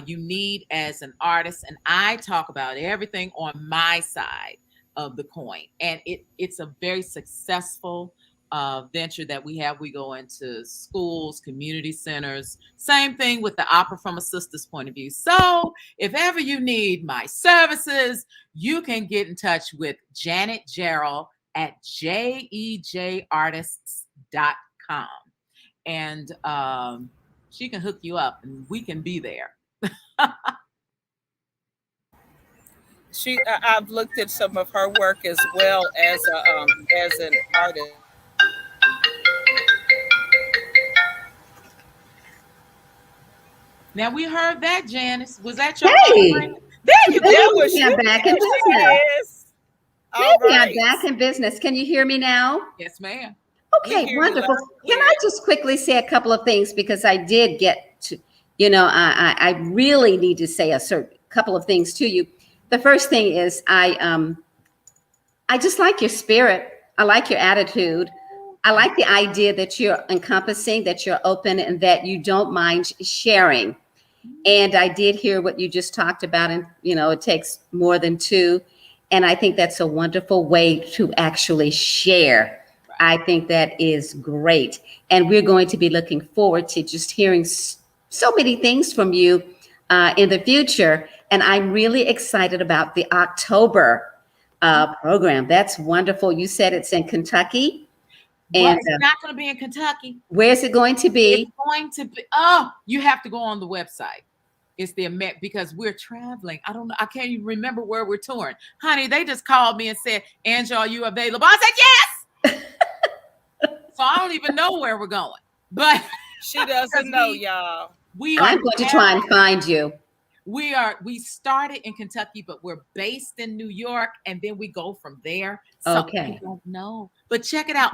you need as an artist. And I talk about everything on my side of the coin. And it's a very successful venture that we have. We go into schools, community centers, same thing with the Opera from a Sister's point of view. So if ever you need my services, you can get in touch with Janet Gerald at jejartists.com. And she can hook you up and we can be there. I've looked at some of her work as well as an artist. Now we heard that, Janice. Was that your phone Hey, ringing? There you maybe That go. was I'm you. back in There business. she is. All Maybe I'm right. back in business. Can you hear me now? Yes, ma'am. We Okay, hear you loud wonderful. and Can I clear. just quickly say a couple of things because I did get to, I really need to say a certain couple of things to you. The first thing is I just like your spirit. I like your attitude. I like the idea that you're encompassing, that you're open, and that you don't mind sharing. And I did hear what you just talked about, and it takes more than two. And I think that's a wonderful way to actually share. I think that is great. And we're going to be looking forward to just hearing so many things from you in the future. And I'm really excited about the October program. That's wonderful. You said it's in Kentucky. Well, And it's not going to be in Kentucky. where's it going to It's be? going to be. Oh, you have to go on the website. It's the because we're traveling. I don't know. I can't even remember where we're touring. Honey, they just called me and said, Angela, are you available? I said, yes. So I don't even know where we're going. But She doesn't know, y'all. we I'm are going to try and find you. we started in Kentucky, but we're based in New York, and then we go from there. So Okay. I don't know. But check it out.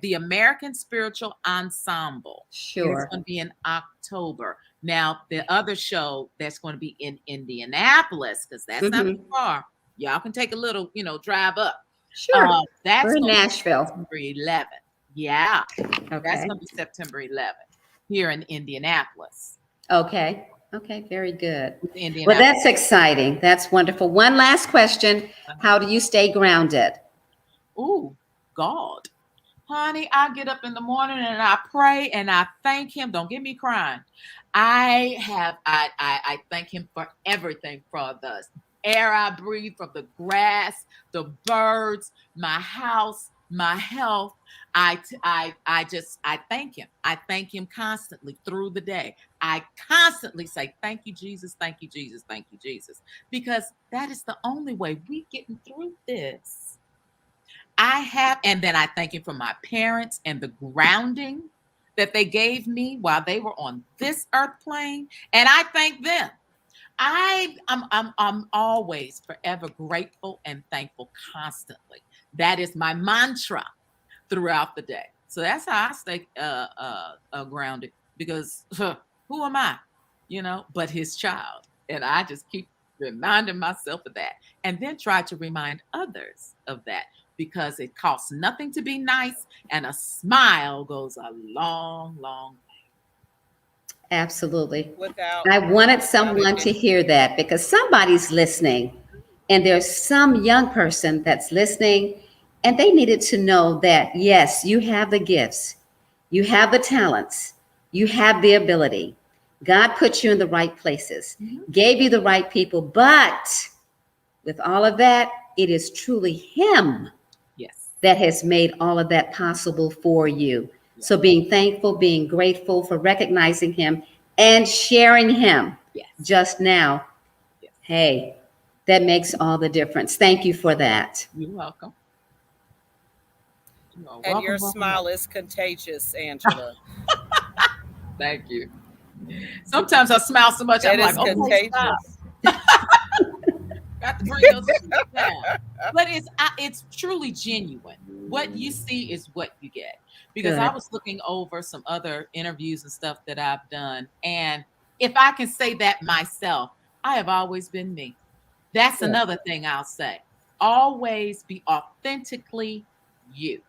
The American Spiritual Ensemble. And it's Sure. going to be in October. Now, the other show that's going to be in Indianapolis, because that's not too far. Y'all can take a little, drive up. Sure. That's We're in going to be Nashville. September 11th. Yeah. That's Okay. going to be September 11th here in Indianapolis. Okay. Okay. Very good. Well, Indianapolis. that's exciting. That's wonderful. One last question. How do you stay grounded? Ooh, God. Honey, I get up in the morning and I pray and I thank him. Don't get me crying. I thank him for everything, for the air I breathe, for the grass, the birds, my house, my health. I thank him. I thank him constantly through the day. I constantly say, thank you, Jesus, thank you, Jesus, thank you, Jesus. Because that is the only way we getting through this. And then I thank him for my parents and the grounding that they gave me while they were on this earth plane. And I thank them. I'm always forever grateful and thankful constantly. That is my mantra throughout the day. So that's how I stay grounded, because who am I, but his child. And I just keep reminding myself of that, and then try to remind others of that, because it costs nothing to be nice, and a smile goes a long, long way. Absolutely. Without I wanted someone it. to hear that because somebody's listening, and there's some young person that's listening, and they needed to know that, yes, you have the gifts, you have the talents, you have the ability. God put you in the right places, gave you the right people, but with all of that, it is truly him that has made all of that possible for you. So being thankful, being grateful for recognizing him and sharing him just now. Hey, that makes all the difference. Thank you for that. You're welcome. And your smile is contagious, Angela. Thank you. Sometimes I smile so much, I'm like, contagious. Got to bring those down. But it's truly genuine. What you see is what you get. Because I was looking over some other interviews and stuff that I've done, and if I can say that myself, I have always been me. That's another thing I'll say. Always be authentically you.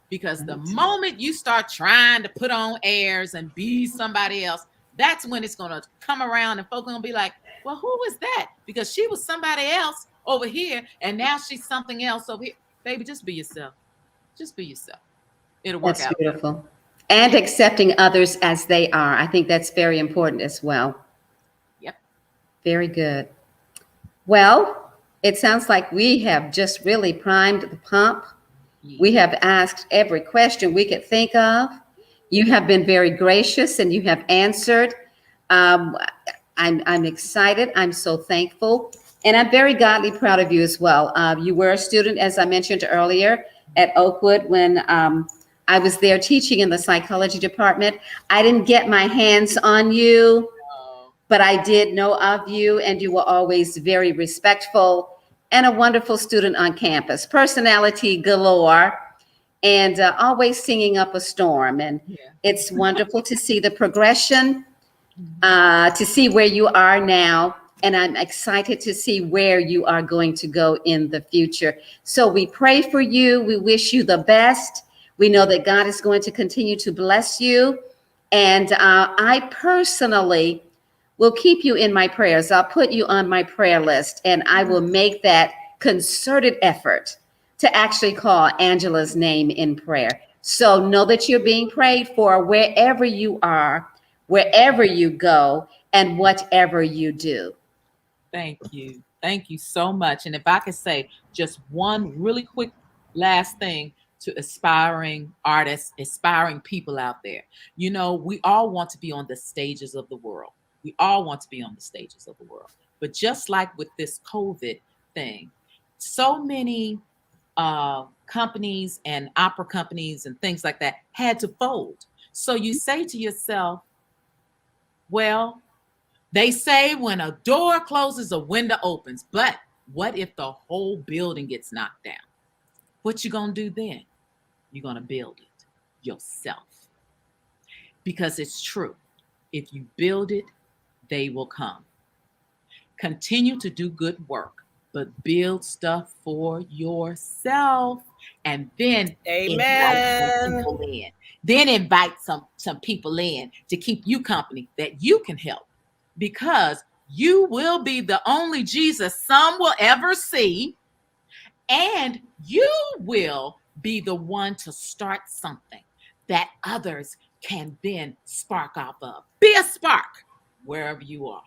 Because the moment you start trying to put on airs and be somebody else, that's when it's going to come around and folks are going to be like, well, who is that? Because she was somebody else over here, and now she's something else over here. Baby, just be yourself. Just be yourself. It'll work out. That's beautiful. And accepting others as they are. I think that's very important as well. Yep. Very good. Well, it sounds like we have just really primed the pump. We have asked every question we could think of. You have been very gracious and you have answered. I'm excited. I'm so thankful. And I'm very godly proud of you as well. You were a student, as I mentioned earlier, at Oakwood when I was there teaching in the psychology department. I didn't get my hands on you, but I did know of you, and you were always very respectful and a wonderful student on campus. Personality galore, and always singing up a storm. And it's wonderful to see the progression, to see where you are now. And I'm excited to see where you are going to go in the future. So we pray for you. We wish you the best. We know that God is going to continue to bless you. And I personally will keep you in my prayers. I'll put you on my prayer list, and I will make that concerted effort to actually call Angela's name in prayer. So know that you're being prayed for wherever you are, wherever you go, and whatever you do. Thank you. Thank you so much. And if I could say just one really quick last thing to aspiring artists, aspiring people out there. You know, we all want to be on the stages of the world. We all want to be on the stages of the world. But just like with this COVID thing, so many companies and opera companies and things like that had to fold. So you say to yourself, well, they say when a door closes, a window opens. But what if the whole building gets knocked down? What you gonna do then? You're gonna build it yourself. Because it's true. If you build it, they will come. Continue to do good work, but build stuff for yourself. And then invite some people in. Then invite some people in to keep you company that you can help. Because you will be the only Jesus some will ever see, and you will be the one to start something that others can then spark off of. Be a spark wherever you are.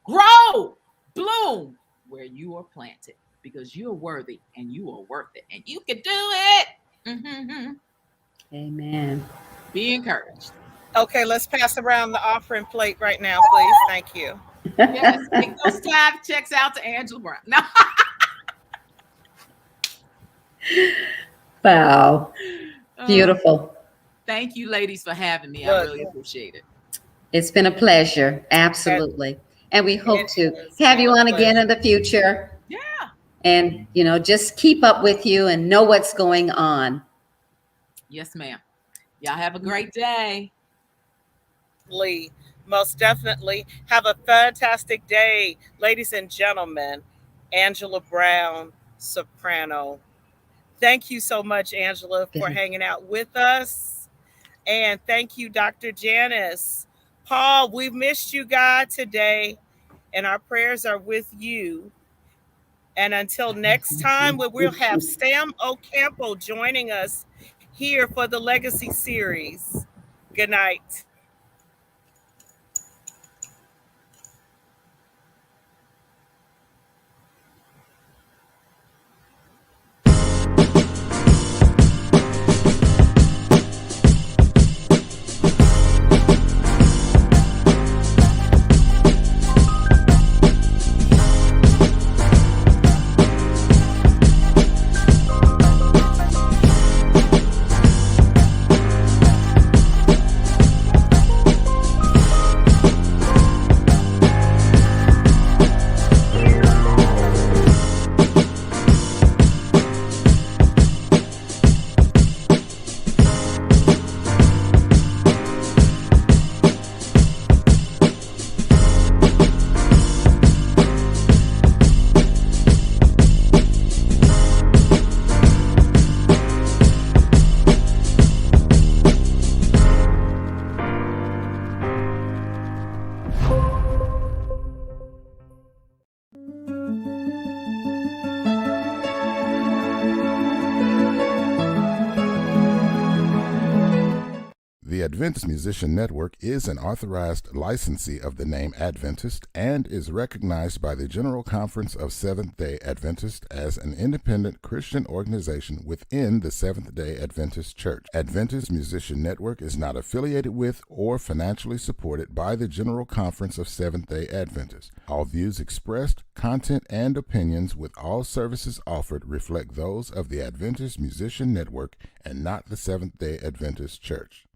Grow, bloom where you are planted, because you're worthy and you are worth it, and you can do it. Mm-hmm. Amen. Be encouraged. Okay, let's pass around the offering plate right now, please. Thank you. Yes, take those tithe checks out to Angela Brown. No. Wow. Beautiful. Thank you, ladies, for having me. I really appreciate it. It's been a pleasure. Absolutely. And we hope to have you on again in the future. Yeah. And, you know, just keep up with you and know what's going on. Yes, ma'am. Y'all have a great day. Lee, most definitely. Have a fantastic day, ladies and gentlemen. Angela Brown, soprano. Thank you so much, Angela, for hanging out with us. And thank you, Dr. Janice. Paul, we've missed you, God, today, and our prayers are with you. And until next time, we'll have Sam Ocampo joining us here for the Legacy Series. Good night. Adventist Musician Network is an authorized licensee of the name Adventist and is recognized by the General Conference of Seventh-day Adventists as an independent Christian organization within the Seventh-day Adventist Church. Adventist Musician Network is not affiliated with or financially supported by the General Conference of Seventh-day Adventists. All views expressed, content, and opinions with all services offered reflect those of the Adventist Musician Network and not the Seventh-day Adventist Church.